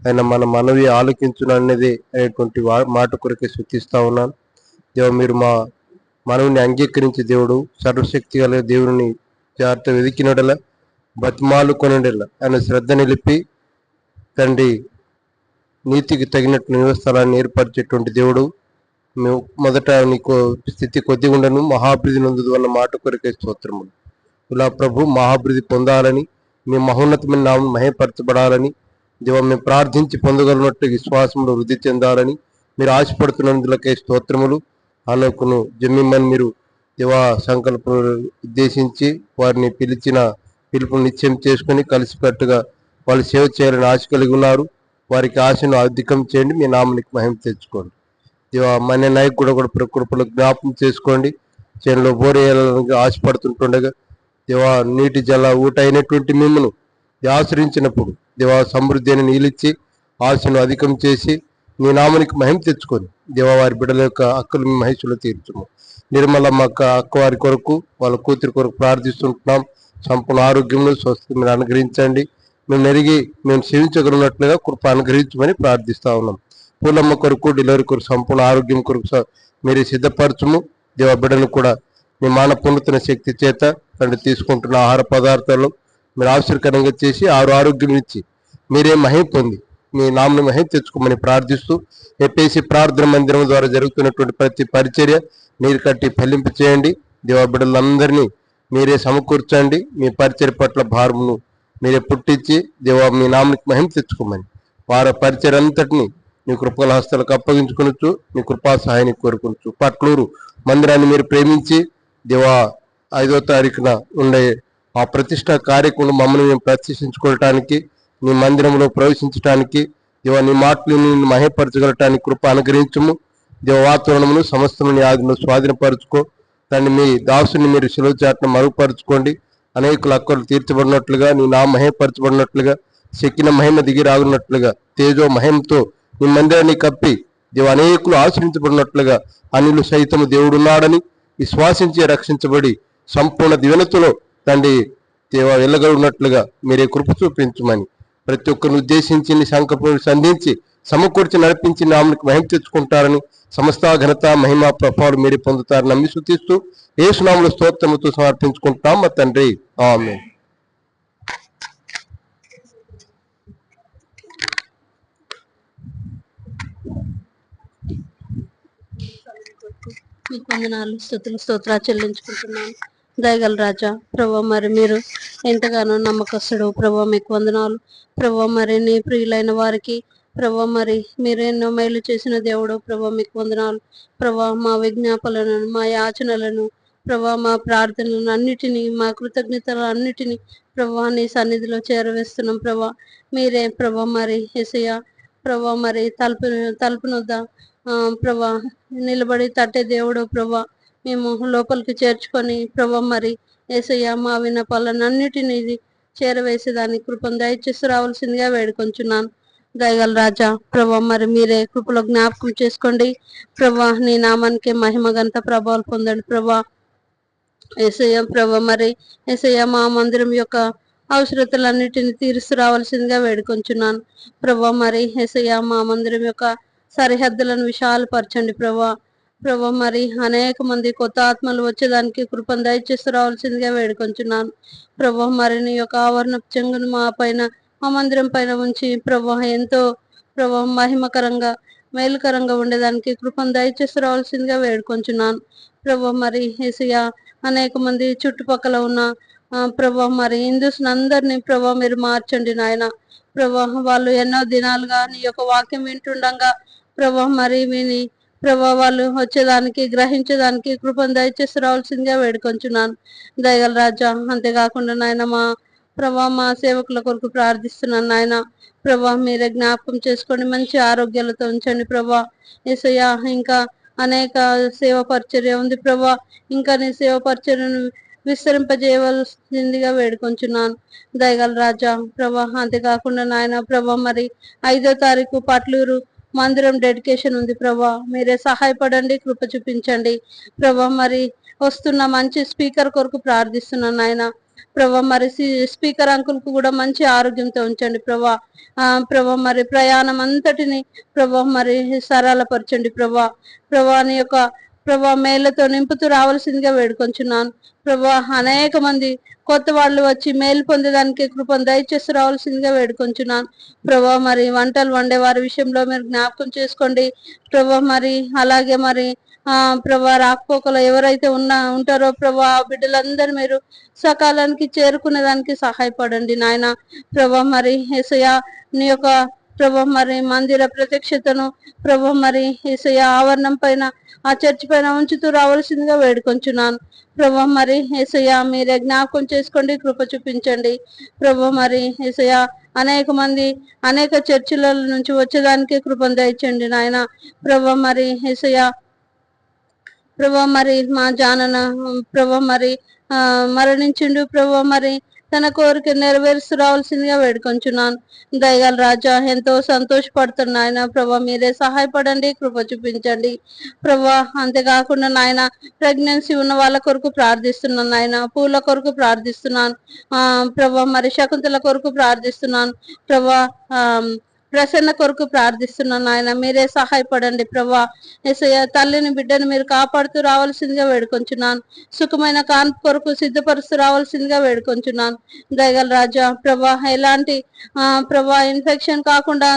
ఆయన మన మనవి ఆలోకించును అనేది అనేటువంటి మాట కొరకే శృతిస్తా ఉన్నాను. దేవ, మీరు మా మనవుని అంగీకరించి దేవుడు సర్వశక్తి గల దేవుని జాగ్రత్త వెతికినడల బతిమాలు కొనడల ఆయన శ్రద్ధ నిలిపి తండ్రి నీతికి తగినట్లు నివస్థలాన్ని ఏర్పరిచేటువంటి దేవుడు. మేము మొదట నీకు స్థితి కొద్దిగా ఉండను మహాభివృద్ధి నందు అన్న మాట కొరకే స్తోత్రములు. ఇలా ప్రభు మహాభివృద్ధి పొందాలని మీ మహోన్నతమైన నామం మహేపరచబడాలని దేవ మేము ప్రార్థించి పొందగలిగినట్టు విశ్వాసంలో వృద్ధి చెందాలని మీరు ఆశపడుతున్నందులకే స్తోత్రములు. ఆలోకును జమ్మిమ్మని మీరు దేవా సంకల్పం ఉద్దేశించి వారిని పిలిచిన పిలుపుని నిశ్చయం చేసుకుని కలిసికట్టుగా వాళ్ళు సేవ చేయాలని ఆశ కలిగి ఉన్నారు. వారికి ఆశను అధికం చేయండి, మీ నామానికి మహిమ తెచ్చుకోండి. దేవా, మన నాయకుడు కూడా ప్రకృపలు జ్ఞాపకం చేసుకోండి. చేనులో బోరేయాలని ఆశపడుతుంటుండగా దేవా నీటి జల ఊట అయినటువంటి మిమ్మను ఆశ్రయించినప్పుడు దేవా సమృద్ధి అని నీలిచ్చి ఆశను అధికం చేసి మీ నామానికి మహిమ తెచ్చుకొని దేవా వారి బిడ్డల యొక్క అక్కలు మహిషులు తీర్చుము. నిర్మలమ్మ అక్క వారి కొరకు వాళ్ళ కూతురి కొరకు ప్రార్థిస్తుంటున్నాం. సంపూర్ణ ఆరోగ్యంలో స్వస్థత మీరు అనుగ్రహించండి. మేము నెరిగి మేము సేవించగలిగినట్లుగా కృప అనుగ్రహించమని ప్రార్థిస్తా ఉన్నాం. పూలమ్మ కొరకు డెలివరీ కొరకు సంపూర్ణ ఆరోగ్యం కొరకు మీరే సిద్ధపరచుము. దేవ బిడ్డను కూడా మీ మానపుణ్యతన శక్తి చేత తండ్రి తీసుకుంటున్న ఆహార పదార్థాలు మీరు ఆశ్చర్యకరంగా చేసి ఆరోగ్యం ఇచ్చి మీరే మహిమ పొంది మీ నామని మహిమ తెచ్చుకోమని ప్రార్థిస్తూ ఎప్పేసి ప్రార్థన మందిరం ద్వారా జరుగుతున్నటువంటి ప్రతి పరిచర్య నీరు కట్టి ఫలింపు చేయండి. దేవ బిడ్డలందరినీ మీరే సమకూర్చండి. మీ పరిచర్య పట్ల భారమును మీరే పుట్టించి దేవ మీ నామనికి మహిమ తెచ్చుకోమని వారి పరిచర్య అంతటిని మీ కృపల హస్తాలకు అప్పగించుకొనొచ్చు. మీ కృపా సహాయాన్ని కోరుకొనొచ్చు. పట్లూరు మందిరాన్ని మీరు ప్రేమించి దేవా 5వ తారీఖున ఉండే ఆ ప్రతిష్ట కార్యక్రమం మమ్మల్ని మేము ప్రతిష్ఠించుకోవటానికి నీ మందిరంలో ప్రవేశించడానికి దేవ నీ మాటలు మహేపరచగలటానికి కృప అనుగ్రహించము. దేవ వాతావరణమును సమస్తముని ఆదిలో స్వాధీనపరచుకో. దాన్ని మీ దాసుని మీరు శిలువ చాటును మరుగుపరుచుకోండి. అనేకుల అక్కలు తీర్చబడినట్లుగా నీ నా మహేపరచబడినట్లుగా శక్కిన మహిమ దిగి రాగున్నట్లుగా తేజో మహిమతో నీ మందిరాన్ని కప్పి దేవ అనేకులు ఆశ్రయించబడినట్లుగా అనిలు సైతము దేవుడున్నాడని విశ్వాసించి రక్షించబడి సంపూర్ణ దివెనతలో తండ్రి దేవ వెళ్ళగలిగినట్లుగా మీరే కృప చూపించమని ప్రతి ఒక్కరిని ఉద్దేశించి నీ సంకల్పం సంధించి సమకూర్చి నడిపించి నామనికి మహిమ తెచ్చుకుంటారని సమస్త ఘనత మహిమ ప్రభావాలు మీరే పొందుతారని నమ్మి శుద్ధిస్తూ యేసునామములో స్తోత్రముతో సమర్పించుకుంటాం మా తండ్రి, ఆమేన్. మీకు వందనాలు, స్తుతులు, స్తోత్రాలు చెల్లించుకుంటున్నాను. దయగల రాజా ప్రభా, మరి మీరు ఎంతగానో నమ్మకస్తుడు ప్రభా, మీకు వందనాలు ప్రభా. మరి నీ ప్రియులైన వారికి ప్రభా, మరి మీరు ఎన్నో మేలు చేసిన దేవుడు ప్రభా, మీకు వందనాలు ప్రభా. మా విజ్ఞాపనలను, మా యాచనలను ప్రభా, మా ప్రార్థనలను అన్నిటినీ, మా కృతజ్ఞతలు అన్నిటినీ ప్రభా నీ సన్నిధిలో చేరవేస్తున్నాం ప్రభా. మీరే ప్రభా మరి యేసయ్య ప్రభా, మరి తలుపునొద్ద ప్రభా నిలబడి తట్టే దేవుడు ప్రభా. మేము లోపలికి చేర్చుకొని ప్రభా మరి యేసయ్య మా విన్నపాలన్నిటినీ చేరవేసేదాన్ని కృపను దయచేసి రావాల్సిందిగా వేడుకొంచున్నాను. దయగల రాజా ప్రభా, మరి మీరే కృపలో జ్ఞాపకం చేసుకోండి ప్రభా. నీ నామానికి మహిమ ఘనత ప్రభావాలు పొందండి ప్రభా. యేసయ్య ప్రభా, మరి యేసయ్య మా మందిరం యొక్క అవసరతలన్నిటిని తీరుస్తూ రావాల్సిందిగా వేడుకొంచున్నాను ప్రభా. మరి యేసయ్య మా మందిరం యొక్క సరిహద్దులను విశాలపరచండి ప్రభా. ప్రభా, మరి అనేక మంది కొత్త ఆత్మలు వచ్చేదానికి కృపను దయచేసి రావాల్సిందిగా వేడుకొంచున్నాను ప్రభా. మరి నీ యొక్క ఆవరణ చెంగును మా పైన, మా మందిరం పైన ఉంచి ప్రభా ఎంతో ప్రభా మహిమకరంగా మేలుకరంగా ఉండేదానికి కృపను దయచేసి రావాల్సిందిగా వేడుకొంచున్నాను ప్రభా. మరి యేసయ్య అనేక మంది చుట్టుపక్కల ఉన్న ప్రభా మరి హిందూస్ అందరినీ ప్రభా మీరు మార్చండి నాయన ప్రభా. వాళ్ళు ఎన్నో దినాలుగా నీ యొక్క వాక్యం వింటుండగా ప్రభా మరి విని ప్రభా వాళ్ళు వచ్చేదానికి గ్రహించేదానికి కృపను దయచేసి రావాల్సిందిగా వేడుకొంచున్నాను దయగల రాజా. అంతేకాకుండా నాయన మా ప్రభా మా సేవకుల కొరకు ప్రార్థిస్తున్నాను నాయన ప్రభా. మీరే జ్ఞాపకం చేసుకోండి, మంచి ఆరోగ్యాలతో ఉంచండి ప్రభా. యేసయ్య ఇంకా అనేక సేవ పరిచర్య ఉంది ప్రభా. ఇంకా నీ సేవ పరిచర్యను విస్తరింపజేయవలసిందిగా వేడుకొంచున్నాను దయగల రాజా ప్రభా. అంతేకాకుండా నాయన ప్రభా మరి 5వ తారీఖు పట్లూరు మందిరం డెడికేషన్ ఉంది ప్రభా, మీరే సహాయపడండి, కృప చూపించండి ప్రభా. మరి వస్తున్న మంచి స్పీకర్ కొరకు ప్రార్థిస్తున్నాను నాయన ప్రభా. మరి స్పీకర్ అంకుల్ కు కూడా మంచి ఆరోగ్యంతో ఉంచండి ప్రభా. ప్రభా మరి ప్రయాణం అంతటిని ప్రభా మరి సరళపరచండి ప్రభా. ప్రభా నీ యొక్క ప్రభా మేళ్లతో నింపుతూ రావాల్సిందిగా వేడుకొంచున్నాను ప్రభా. అనేక మంది కొత్త వాళ్ళు వచ్చి మేలు పొందేదానికి కృపను దయచేసి రావాల్సిందిగా వేడుకొంచున్నాను ప్రభా. మరి వంటలు వండే వారి విషయంలో మీరు జ్ఞాపకం చేసుకోండి ప్రభా. మరి అలాగే మరి ప్రభా రాకపోకలు ఎవరైతే ఉంటారో ప్రభా, ఆ బిడ్డలందరూ మీరు సకాలానికి చేరుకునే దానికి సహాయపడండి నాయన ప్రభా. మరి యేసయ్య నీ యొక్క ప్రభా మరి మందిర ప్రత్యక్షతను ప్రభా మరి యేసయ్య ఆవరణం పైన ఆ చర్చి పైన ఉంచుతూ రావాల్సిందిగా వేడుకొంచున్నాను ప్రభా. మరి యేసయ్య మీరే జ్ఞాపకం చేసుకోండి, కృప చూపించండి ప్రభా. మరి యేసయ్య అనేక మంది అనేక చర్చిల నుంచి వచ్చేదానికి కృపను దయచండి నాయన ప్రభా. మరి యేసయ్య ప్రభా మరి మా జానన ప్రభా మరి మరణించిండు ప్రభా. మరి తన కోరిక నెరవేరుస్తూ రావాల్సిందిగా వేడుకొంచున్నాను దయగల రాజా. ఎంతో సంతోషపడుతున్న ఆయన ప్రభా, మీరే సహాయపడండి, కృప చూపించండి ప్రభా. అంతేకాకుండా నాయన ప్రెగ్నెన్సీ ఉన్న వాళ్ళ కొరకు ప్రార్థిస్తున్నాను నాయన, పూల కొరకు ప్రార్థిస్తున్నాను ప్రభా. మరి శకుంతల కొరకు ప్రార్థిస్తున్నాను ప్రభా. ప్రసన్న కొరకు ప్రార్థిస్తున్నాను ఆయన, మీరే సహాయపడండి ప్రభా. యేసయ్య తల్లిని బిడ్డను మీరు కాపాడుతూ రావాల్సిందిగా వేడుకొంచున్నాను. సుఖమైన కాన్పు కొరకు సిద్ధపరుస్తూ రావాల్సిందిగా వేడుకొంచున్నాను దయగల రాజా ప్రభా. ఎలాంటి ప్రభా ఇన్ఫెక్షన్ కాకుండా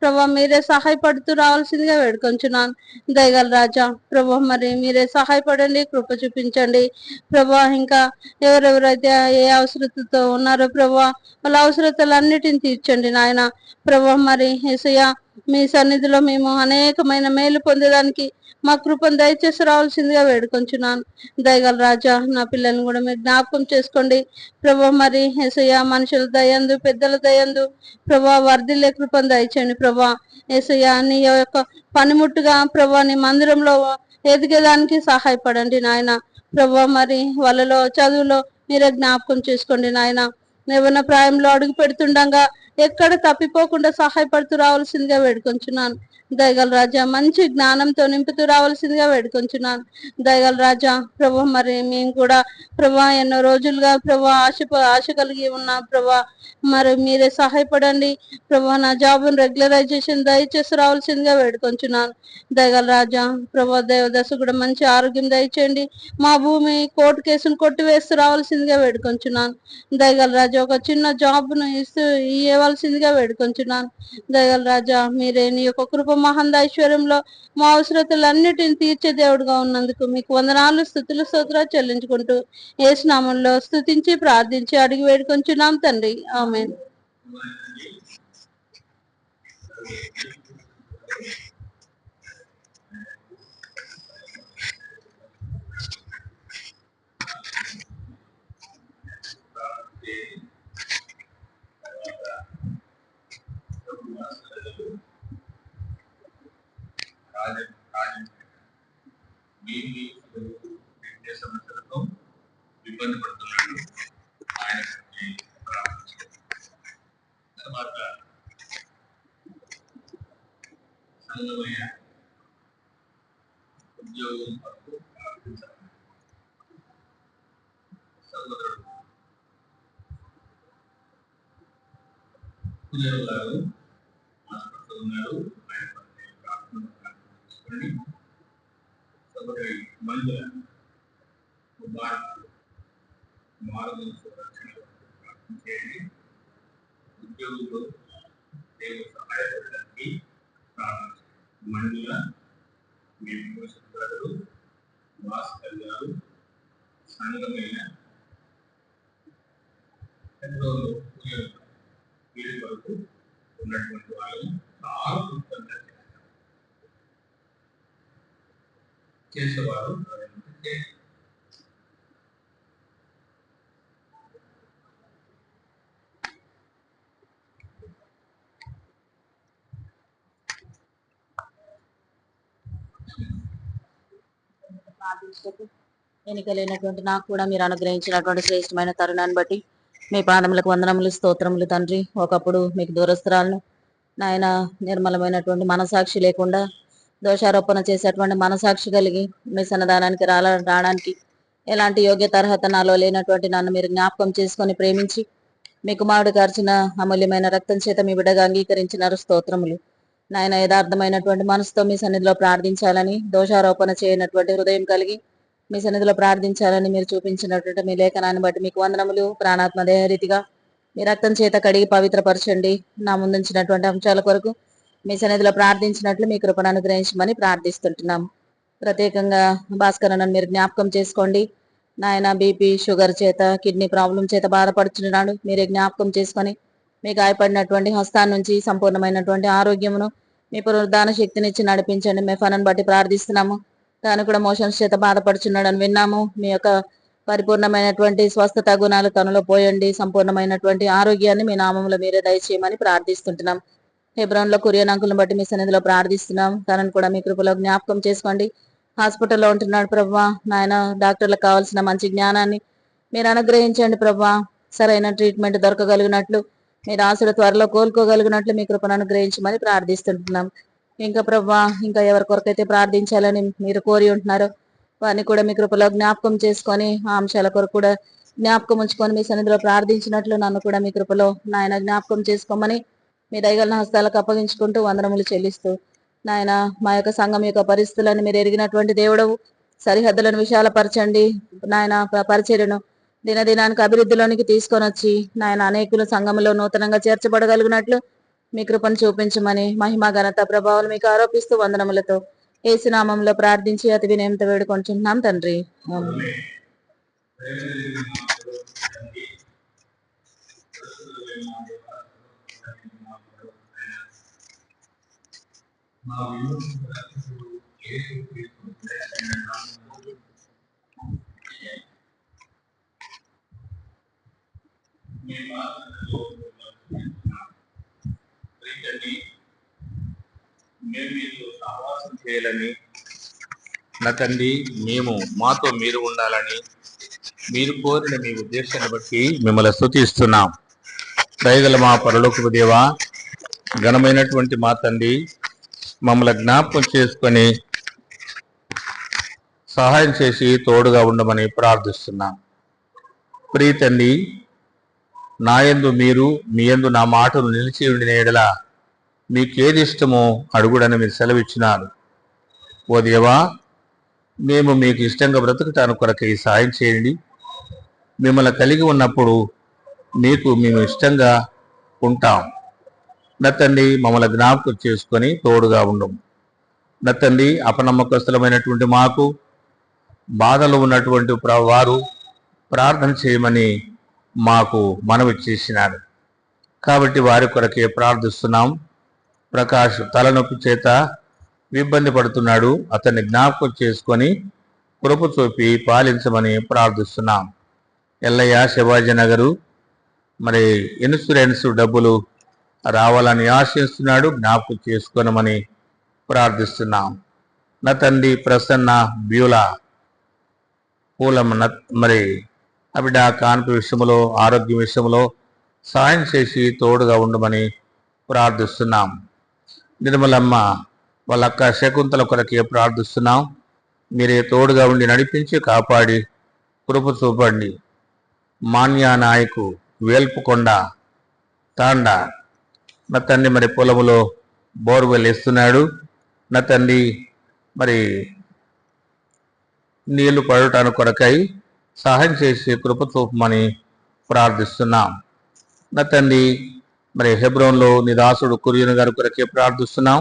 ప్రభా మీరే సహాయపడుతూ రావాల్సిందిగా వేడుకొంచున్నాను దయగల రాజా ప్రభా. మరి మీరే సహాయపడండి, కృప చూపించండి ప్రభా. ఇంకా ఎవరెవరైతే ఏ అవసరతతో ఉన్నారో ప్రభా, వాళ్ళ అవసరతలన్నిటిని తీర్చండి నాయన ప్రభా. మరి యేసయ్య మీ సన్నిధిలో మేము అనేకమైన మేలు పొందేదానికి మా కృపను దయచేసి రావాల్సిందిగా వేడుకొంచున్నాను దయగల రాజా. నా పిల్లల్ని కూడా మీరు జ్ఞాపకం చేసుకోండి ప్రభా. మరి యేసయ్య మనుషుల దయందు పెద్దల దయందు ప్రభా వర్ధిల్లే కృపను దయచేయండి ప్రభా. యేసయ్య నీ యొక్క పనిముట్టుగా ప్రభా నీ మందిరంలో ఎదిగేదానికి సహాయపడండి నాయన ప్రభా. మరి వాళ్ళలో చదువులో మీరే జ్ఞాపకం చేసుకోండి నాయన. యవ్వన ప్రాయంలో అడుగు పెడుతుండగా ఎక్కడ తప్పిపోకుండా సహాయపడుతూ రావాల్సిందిగా వేడుకొంచున్నాను దయగల రాజా. మంచి జ్ఞానంతో నింపుతూ రావాల్సిందిగా వేడుకొంచున్నాను దయగల రాజా ప్రభా. మరి మేము కూడా ప్రభా ఎన్నో రోజులుగా ప్రభా ఆశ కలిగి ఉన్నాం ప్రభా. మరి మీరే సహాయపడండి ప్రభా. నా జాబును రెగ్యులరైజేషన్ దయచేసి రావాల్సిందిగా వేడుకొంచున్నాను దయగల రాజా ప్రభా. దేవదశ కూడా మంచి ఆరోగ్యం దయచేయండి. మా భూమి కోర్టు కేసును కొట్టివేస్తూ రావాల్సిందిగా వేడుకొంచున్నాను దయగల రాజా. ఒక చిన్న జాబ్ను ఇవ్వాల్సిందిగా వేడుకొంచున్నాను దయగల రాజా. మీరే నీ యొక్క కృప మహంద ఐశ్వర్యంలో మా అవసరతలన్నిటిని తీర్చే దేవుడుగా ఉన్నందుకు మీకు వందనాలు, స్తుతులు, స్తోత్రాలు చెల్లించుకుంటూ యేసు నామములో స్తుతించి ప్రార్థించి అడిగి వేడుకొంచున్నాం తండ్రి, ఆమేన్. సమస్యలతో ఇబ్బంది పడుతున్నాడు. ఆయన తర్వాత సంఘమయ్య ఉద్యోగం కొరకు ప్రార్థించాలి. సహోదరుడు గారు హాస్పిటల్ ఉన్నారు. ఆయన ప్రార్థన తీసుకోండి. సహోదరి మంజుల మార్గం రక్షణ ప్రార్థన చేయండి. ఉద్యోగులు దేవుడు సహాయపడడానికి ప్రార్థన చేయండి. మంజుల మీ గారు, భాస్కర్ గారు, సంఘమైన వీరి వరకు ఉన్నటువంటి వాళ్ళు చాలా కృతజ్ఞత చేసేవారు. ఎన్నికలైనటువంటి నాకు కూడా మీరు అనుగ్రహించినటువంటి శ్రేష్టమైన తరుణాన్ని బట్టి మీ పాదములకు వందనములు, స్తోత్రములు తండ్రి. ఒకప్పుడు మీకు దూరస్తురాలను, నాయన నిర్మలమైనటువంటి మనసాక్షి లేకుండా దోషారోపణ చేసేటువంటి మనసాక్షి కలిగి మీ సన్నిధానానికి రావడానికి ఎలాంటి యోగ్యత అర్హత నాలో లేనటువంటి నన్ను మీరు జ్ఞాపకం చేసుకొని ప్రేమించి మీ కుమారుడు కార్చిన అమూల్యమైన రక్తం చేత మీ బిడ్డగా అంగీకరించినారు. స్తోత్రములు. నాయన యథార్థమైనటువంటి మనసుతో మీ సన్నిధిలో ప్రార్థించాలని, దోషారోపణ చేయనటువంటి హృదయం కలిగి మీ సన్నిధిలో ప్రార్థించాలని మీరు చూపించినటువంటి మీ లేఖనాన్ని బట్టి మీకు వందనములు. ప్రాణాత్మ దేహరీతిగా మీ రక్తం చేత కడిగి పవిత్రపరచండి. నా ముందుంచినటువంటి అంశాల కొరకు మీ సన్నిధిలో ప్రార్థించినట్లు మీ కృపను అనుగ్రహించమని ప్రార్థిస్తుంటున్నాం. ప్రత్యేకంగా భాస్కర్ అన్నను మీరు జ్ఞాపకం చేసుకోండి. నాయన బీపీ, షుగర్ చేత, కిడ్నీ ప్రాబ్లం చేత బాధపడుతున్నాడు. మీరే జ్ఞాపకం చేసుకొని మీ గాయపడినటువంటి హస్తాన్ని నుంచి సంపూర్ణమైనటువంటి ఆరోగ్యమును, మీ పునరుద్ధాన శక్తినిచ్చి నడిపించండి. మెఫానని బట్టి ప్రార్థిస్తున్నాము. తాను కూడా మోషన్స్ చేత బాధపడుచున్నాడని విన్నాము. మీ యొక్క పరిపూర్ణమైనటువంటి స్వస్థత గుణాలు తనలో పోయండి. సంపూర్ణమైనటువంటి ఆరోగ్యాన్ని మీ నామంలో మీరే దయచేయమని ప్రార్థిస్తుంటున్నాం. హెబ్రోన్ లో కురియన్ అంకుల్ని బట్టి మీ సన్నిధిలో ప్రార్థిస్తున్నాం. తనను కూడా మీ కృపలో జ్ఞాపకం చేసుకోండి. హాస్పిటల్లో ఉంటున్నాడు ప్రభా. నాయన డాక్టర్లకు కావాల్సిన మంచి జ్ఞానాన్ని మీరు అనుగ్రహించండి ప్రభా. సరైన ట్రీట్మెంట్ దొరకగలిగినట్లు, మీరు ఆశలు త్వరలో కోలుకోగలిగినట్లు మీ కృపను అనుగ్రహించమని ప్రార్థిస్తుంటున్నాం. ఇంకా ప్రభా, ఇంకా ఎవరి కొరకైతే ప్రార్థించాలని మీరు కోరి ఉంటున్నారో వారిని కూడా మీ కృపలో జ్ఞాపకం చేసుకొని, ఆ అంశాల కొరకు కూడా జ్ఞాపకం ఉంచుకొని మీ సన్నిధిలో ప్రార్థించినట్లు నన్ను కూడా మీ కృపలో నాయన జ్ఞాపకం చేసుకోమని మీ దయగల హస్తాలకు అప్పగించుకుంటూ వందనములు చెల్లిస్తూ, నాయన మా యొక్క సంఘం యొక్క పరిస్థితులను మీరు ఎరిగినటువంటి దేవుడవు. సరిహద్దులను విశాలపరచండి నాయన. పరిచర్యను దినదినానికి అభివృద్ధిలోనికి తీసుకొని వచ్చి నాయన అనేకులు సంఘంలో నూతనంగా చేర్చబడగలిగినట్లు మీ కృపను చూపించమని మహిమ ఘనత ప్రభావాలు మీకు ఆరోపిస్తూ వందనములతో యేసునామంలో ప్రార్థించి అతి వినయంతో వేడుకొంటున్నాం తండ్రి. ఆమేన్. మేము మీతో సహవాసం చేయాలని, నా తండ్రి మేము మాతో మీరు ఉండాలని మీరు కోరిన మీ ఉద్దేశాన్ని బట్టి మిమ్మల్ని స్తుతిస్తున్నాం. దయగల మా పరలోకపు దేవా, ఘనమైనటువంటి మా తండ్రి, మమ్మల్ని జ్ఞాపకం చేసుకొని సహాయం చేసి తోడుగా ఉండమని ప్రార్థిస్తున్నాం. ప్రియ తండ్రి, నా యందు మీరు, మీ యందు నా మాటలు నిలిచి ఉండిన ఎడల మీకేది ఇష్టమో అడుగుడని మీరు సెలవిచ్చినారు. ఓ దేవా, మేము మీకు ఇష్టంగా బ్రతుకుటానికి కొరకై సాయం చేయండి. మిమ్మల్ని కలిగి ఉన్నప్పుడు మీకు మేము ఇష్టంగా ఉంటాం. నా తండ్రి, మమ్మల్ని జ్ఞాపకం చేసుకొని తోడుగా ఉండము. నా తండ్రి, అపనమ్మకస్తులమైనటువంటి మాకు బాధలు ఉన్నటువంటి వారు ప్రార్థన చేయమని మాకు మనవి చేసినారు. కాబట్టి వారి కొరకే ప్రార్థిస్తున్నాం. ప్రకాష్ తలనొప్పి చేత ఇబ్బంది పడుతున్నాడు. అతన్ని జ్ఞాపకం చేసుకొని కృప చూపి పాలించమని ప్రార్థిస్తున్నాం. ఎల్లయ్య శివాజీ నగరు మరి ఇన్సూరెన్స్ డబ్బులు రావాలని ఆశిస్తున్నాడు. జ్ఞాపకం చేసుకోనమని ప్రార్థిస్తున్నాం. నా తండ్రి ప్రసన్న బ్యూలా పూలమ్మ మరి అవిడ కాన్పు విషయంలో, ఆరోగ్యం విషయంలో సాయం చేసి తోడుగా ఉండమని ప్రార్థిస్తున్నాం. నిర్మలమ్మ వాళ్ళ అక్క శకుంతల కొరకే ప్రార్థిస్తున్నాం. మీరే తోడుగా ఉండి నడిపించి కాపాడి కృప చూపండి. మాన్యా నాయకు వేల్పుకొండ తాండా నా తండ్రి మరి పొలములో బోర్వెల్ ఇస్తున్నాడు. నా తండ్రి మరి నీళ్లు పడటానికి కొరకై సహాయం చేసి కృప చూపమని ప్రార్థిస్తున్నాం. నా తండ్రి మరి హెబ్రోన్లో నీ దాసుడు కురియన్ గారి కొరకే ప్రార్థిస్తున్నాం.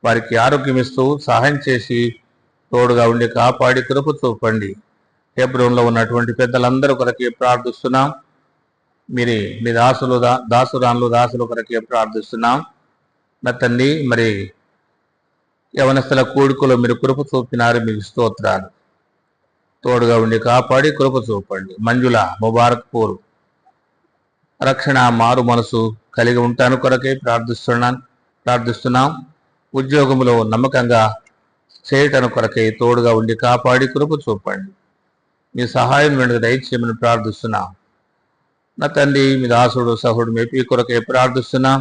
వారికి ఆరోగ్యం ఇస్తూ సహాయం చేసి తోడుగా ఉండి కాపాడి కృప చూపండి. హెబ్రోన్లో ఉన్నటువంటి పెద్దలందరూ కొరకే ప్రార్థిస్తున్నాం. మీరు మీ దాసుల కొరకే ప్రార్థిస్తున్నాం. నా తండ్రి మరి యవనస్తుల కూడుకులో మీరు కృప చూపినారు, మీకు స్తోత్రాలు. తోడుగా ఉండి కాపాడి కృప చూపండి. మంజుల ముబారక్పూర్ రక్షణ మారు మనసు కలిగి ఉంటాను కొరకే ప్రార్థిస్తున్నాం. ఉద్యోగంలో నమ్మకంగా చేయటానికి కొరకై తోడుగా ఉండి కాపాడి కృప చూపండి. మీ సహాయం వెనుక దయచేయమని ప్రార్థిస్తున్నాం. నా తండ్రి మీ దాసుడు సహుడు మెపి కొరకై ప్రార్థిస్తున్నాం.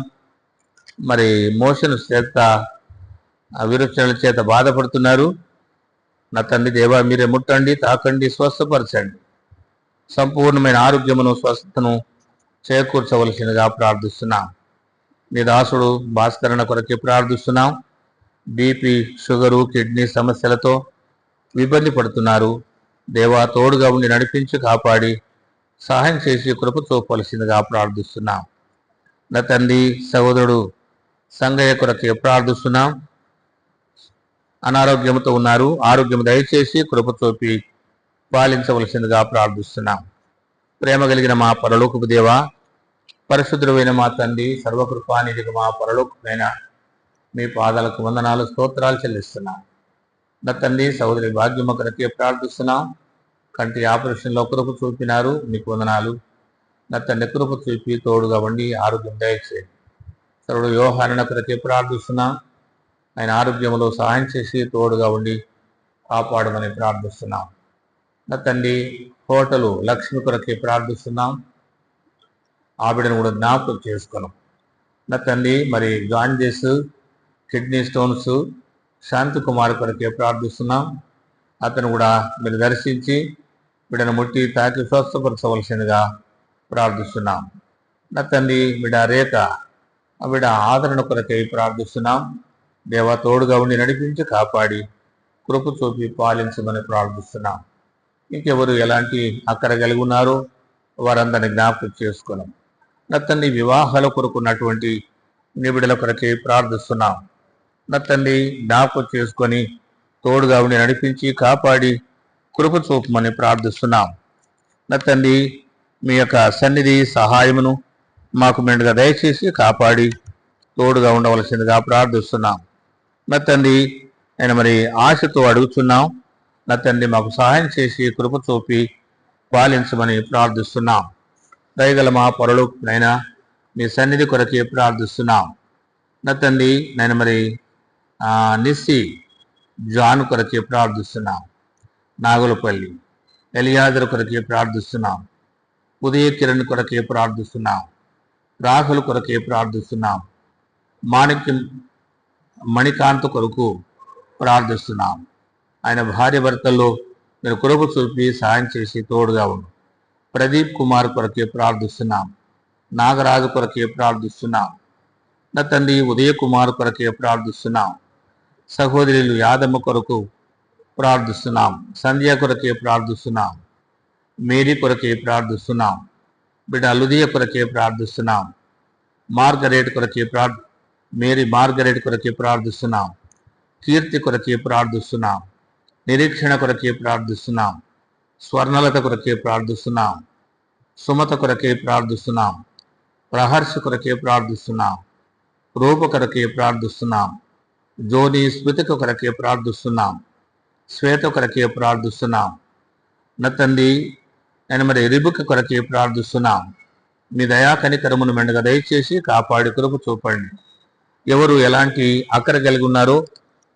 మరి మోషన్ చేత విరోచనల చేత బాధపడుతున్నారు. నా తండ్రి దేవా, మీరే ముట్టండి, తాకండి, స్వస్థపరచండి. సంపూర్ణమైన ఆరోగ్యమును స్వస్థతను చేకూర్చవలసినగా ప్రార్థిస్తున్నాం. నీ దాసుడు భాస్కరణ కొరకే ప్రార్థిస్తున్నాం. బీపీ, షుగరు, కిడ్నీ సమస్యలతో ఇబ్బంది పడుతున్నారు. దేవా, తోడుగా ఉండి నడిపించి కాపాడి సహాయం చేసి కృప చూపవలసిందిగా ప్రార్థిస్తున్నాం. నా తండ్రి సహోదరుడు సంగయ్య కొరకే ప్రార్థిస్తున్నాం. అనారోగ్యంతో ఉన్నారు. ఆరోగ్యం దయచేసి కృప చూపి పాలించవలసిందిగా ప్రార్థిస్తున్నాం. ప్రేమ కలిగిన మా పరలోకపు దేవా, పరిశుద్ధుడైన మా తండ్రి, సర్వకృపానిధిగా మా పరలోకమైన మీ పాదాలకు వందనాలు, స్తోత్రాలు చెల్లిస్తున్నాం. నా తండ్రి సహోదరి భాగ్యమ్మ కొరకే ప్రార్థిస్తున్నాం. కంటి ఆపరేషన్లో కృప చూపినారు, మీకు వందనాలు. నా తండ్రి కృప చూపి తోడుగా ఉండి ఆరోగ్యం దయచేయండి. సర్వుడు యోహాన కొరకే ప్రార్థిస్తున్నాం. ఆయన ఆరోగ్యంలో సహాయం చేసి తోడుగా ఉండి కాపాడమని ప్రార్థిస్తున్నాం. నా తండ్రి హోటలు లక్ష్మి కొరకే ప్రార్థిస్తున్నాం. ఆవిడను కూడా జ్ఞాపకం చేసుకున్నాం. నా తండ్రి మరి జాండీస్, కిడ్నీ స్టోన్స్, శాంతి కుమార్ కొరకే ప్రార్థిస్తున్నాం. అతను కూడా మీరు దర్శించి బిడ్డను ముట్టి తాకి స్వస్థపరచవలసిందిగా ప్రార్థిస్తున్నాం. నా తండ్రి బిడ్డ రేఖ, బిడ్డ ఆదరణ కొరకై ప్రార్థిస్తున్నాం. దేవా, తోడుగా ఉండి నడిపించి కాపాడి కృప చూపి పాలించమని ప్రార్థిస్తున్నాం. ఇంకెవరు ఎలాంటి అక్కర కలిగి ఉన్నారో వారందరిని జ్ఞాపకం చేసుకున్నాం. నా తండ్రి వివాహాల కొరకున్నటువంటి నిబిడల కొరకే ప్రార్థిస్తున్నాం. నా తండ్రి జ్ఞాపకం చేసుకొని తోడుగా ఉండి నడిపించి కాపాడి కృప చూపమని ప్రార్థిస్తున్నాం. నా తండ్రి మీ యొక్క సన్నిధి సహాయమును మాకు మెండుగా దయచేసి కాపాడి తోడుగా ఉండవలసిందిగా ప్రార్థిస్తున్నాం. నా తండ్రి నేను మరి ఆశతో అడుగుతున్నాం. నా తండ్రి మాకు సహాయం చేసి కృప చూపి పాలించమని ప్రార్థిస్తున్నాం. దయగల మా పరలోకనైనా మీ సన్నిధి కొరకే ప్రార్థిస్తున్నాం. నా తండ్రి నేను మరి నిస్సి జాన్ కొరకే ప్రార్థిస్తున్నాం. నాగులపల్లి ఎలియాజర్ కొరకే ప్రార్థిస్తున్నాం. ఉదయ కిరణ్ కొరకే ప్రార్థిస్తున్నాం. రాహుల్ కొరకే ప్రార్థిస్తున్నాం. మాణిక్యం మణికాంత్ కొరకు ప్రార్థిస్తున్నాం. ఆయన భార్య భర్తల్లో మీరు కృప చూపి సహాయం చేసి తోడుగా ఉండు. ప్రదీప్ కుమార్ కొరకే ప్రార్థిస్తున్నాం. నాగరాజు కొరకే ప్రార్థిస్తున్నాం. నా తండ్రి ఉదయ కుమార్ కొరకే ప్రార్థిస్తున్నాం. సహోదరులు యాదమ్మ కొరకు ప్రార్థిస్తున్నాం. సంధ్య కొరకే ప్రార్థిస్తున్నాం. మేరీ కొరకే ప్రార్థిస్తున్నాం. బిడ్డ లుదియ కొరకే ప్రార్థిస్తున్నాం. మార్గరేట్ కొరకే మేరీ మార్గరేట్ కొరకే ప్రార్థిస్తున్నాం. కీర్తి కొరకే ప్రార్థిస్తున్నాం. నిరీక్షణ కొరకే ప్రార్థిస్తున్నాం. స్వర్ణలత కొరకే ప్రార్థిస్తున్నాం. సుమత కొరకే ప్రార్థిస్తున్నాం. ప్రహర్ష కొరకే ప్రార్థిస్తున్నాం. రూప కొరకే ప్రార్థిస్తున్నాం. జోని స్మృతిక కొరకే ప్రార్థిస్తున్నాం. శ్వేత కొరకే ప్రార్థిస్తున్నాం. నా తండ్రి నేను మరి రిబుక కొరకే ప్రార్థిస్తున్నాం. మీ దయా కనికరమును మెండుగా దయచేసి కాపాడి కృప చూపండి. ఎవరు ఎలాంటి అక్కర కలిగి ఉన్నారో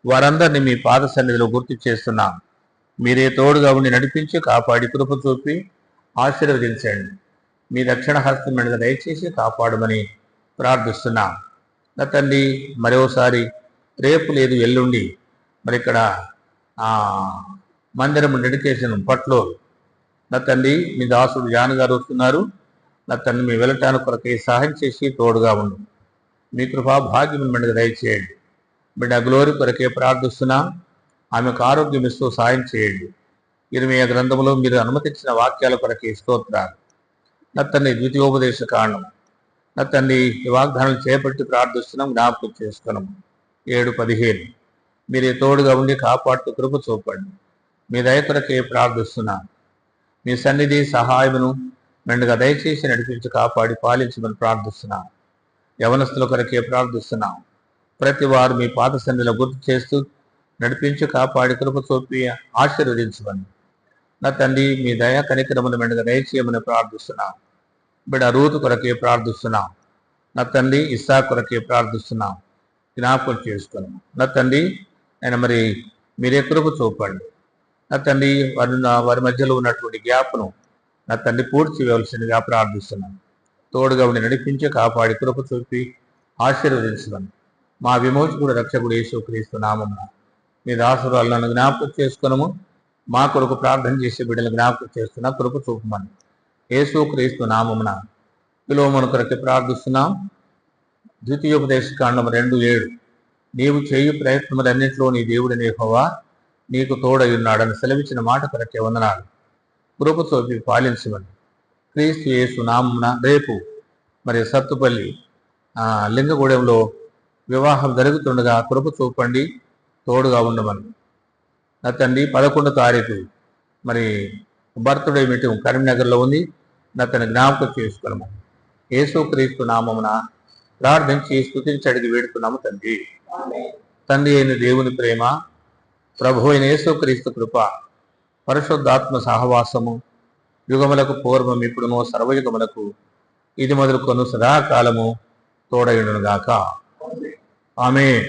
వారందరినీ మీ పాద సన్నిధిలో గుర్తు చేస్తున్నాం. మీరే తోడుగా ఉండి నడిపించి కాపాడి కృప చూపి ఆశీర్వదించండి. మీ రక్షణ హస్తం మెండుగా దయచేసి కాపాడమని ప్రార్థిస్తున్నాం. నా తండ్రి మరోసారి రేపు లేదు ఎల్లుండి మరి ఇక్కడ మందిరం డెడికేషన్ పట్లో నా తండ్రి మీ దాసుడు జాన్ గారు వస్తున్నారు. నా తండ్రి మీ వెళ్ళటానికి కొరకై సహాయం చేసి తోడుగా ఉండు. మీ కృపా భాగ్యం మెండుగా దయచేయండి. బిడ్డ గ్లోరీ కొరకే ప్రార్థిస్తున్నాం. ఆమెకు ఆరోగ్యం ఇస్తూ సాయం చేయండి. ఇర్మీయా గ్రంథంలో మీరు అనుమతించిన వాక్యాల కొరకే స్తోత్రాలు. నా తండ్రి ద్వితీయోపదేశ కాండం నా తండ్రి ఈ వాగ్దానాలు చేపట్టి ప్రార్థిస్తున్నాం. జ్ఞాపకం చేసుకున్నాం. 7:15 మీరే తోడుగా ఉండి కాపాడుతూ కృప చూపండి. మీ దయ కొరకే ప్రార్థిస్తున్నాం. మీ సన్నిధి సహాయమును మెండుగా దయచేసి నడిపించి కాపాడి పాలించమని ప్రార్థిస్తున్నాం. యవనస్తుల కొరకే ప్రార్థిస్తున్నాం. ప్రతి వారు మీ పాద సన్నిధిలో గుర్తు చేస్తూ నడిపించి కాపాడి కృప చూపి ఆశీర్వదించమని నా తండ్రి మీ దయా కనికరమును మెండుగా దయచేయమని ప్రార్థిస్తున్నాం. బిడ్డ రూతు కొరకే ప్రార్థిస్తున్నాం. నా తండ్రి ఇస్సా కొరకే ప్రార్థిస్తున్నాం. జ్ఞాపకం చేసుకున్నాం. నా తండ్రి ఆయన మరి మీరే కృప చూపండి. నా తండ్రి వారి మధ్యలో ఉన్నటువంటి గ్యాప్ను నా తండ్రి పూర్తి చేయవలసిందిగా ప్రార్థిస్తున్నాం. తోడుగా ఉండి నడిపించి కాపాడి కృప చూపి ఆశీర్వదించమని మా విమోచకుడు రక్షకుడు యేసుక్రీస్తు నామమున మీ దాసురాలను జ్ఞాపకం చేసుకునము. మా కొరకు ప్రార్థన చేసే బిడ్డలు జ్ఞాపకం చేస్తున్నా కృప చూపమని యేసుక్రీస్తు నామమున పిలువమను కొరకు ప్రార్థిస్తున్నాం. ద్వితీయోపదేశ కాండం 2:7 నీవు చేయు ప్రయత్నములన్నింటిలో నీ దేవుడిని యెహోవా నీకు తోడై ఉన్నాడని సెలవిచ్చిన మాట కొరకే వందనాలు. కృప చూపి పాలించమని క్రీస్తు యేసు నామమున రేపు మరి సత్తుపల్లి లింగగూడెంలో వివాహం జరుగుతుండగా కృప చూపండి, తోడుగా ఉండమని. నా తండ్రి 11వ తారీఖు మరి బర్త్డే మీటింగ్ కరీంనగర్లో ఉంది. నా తన జ్ఞాపకం చేసుకోవడము యేసుక్రీస్తు నామమున ప్రార్థించి స్తుతించి అడిగి వేడుతున్నాము తండ్రి. తండ్రి అయిన దేవుని ప్రేమ, ప్రభు అయిన యేసుక్రీస్తు కృప, పరిశుద్ధాత్మ సహవాసము యుగములకు పూర్వం ఇప్పుడునో సర్వయుగములకు ఇది మొదలుకొను సదాకాలము తోడయుండును గాక. ఆమేన్.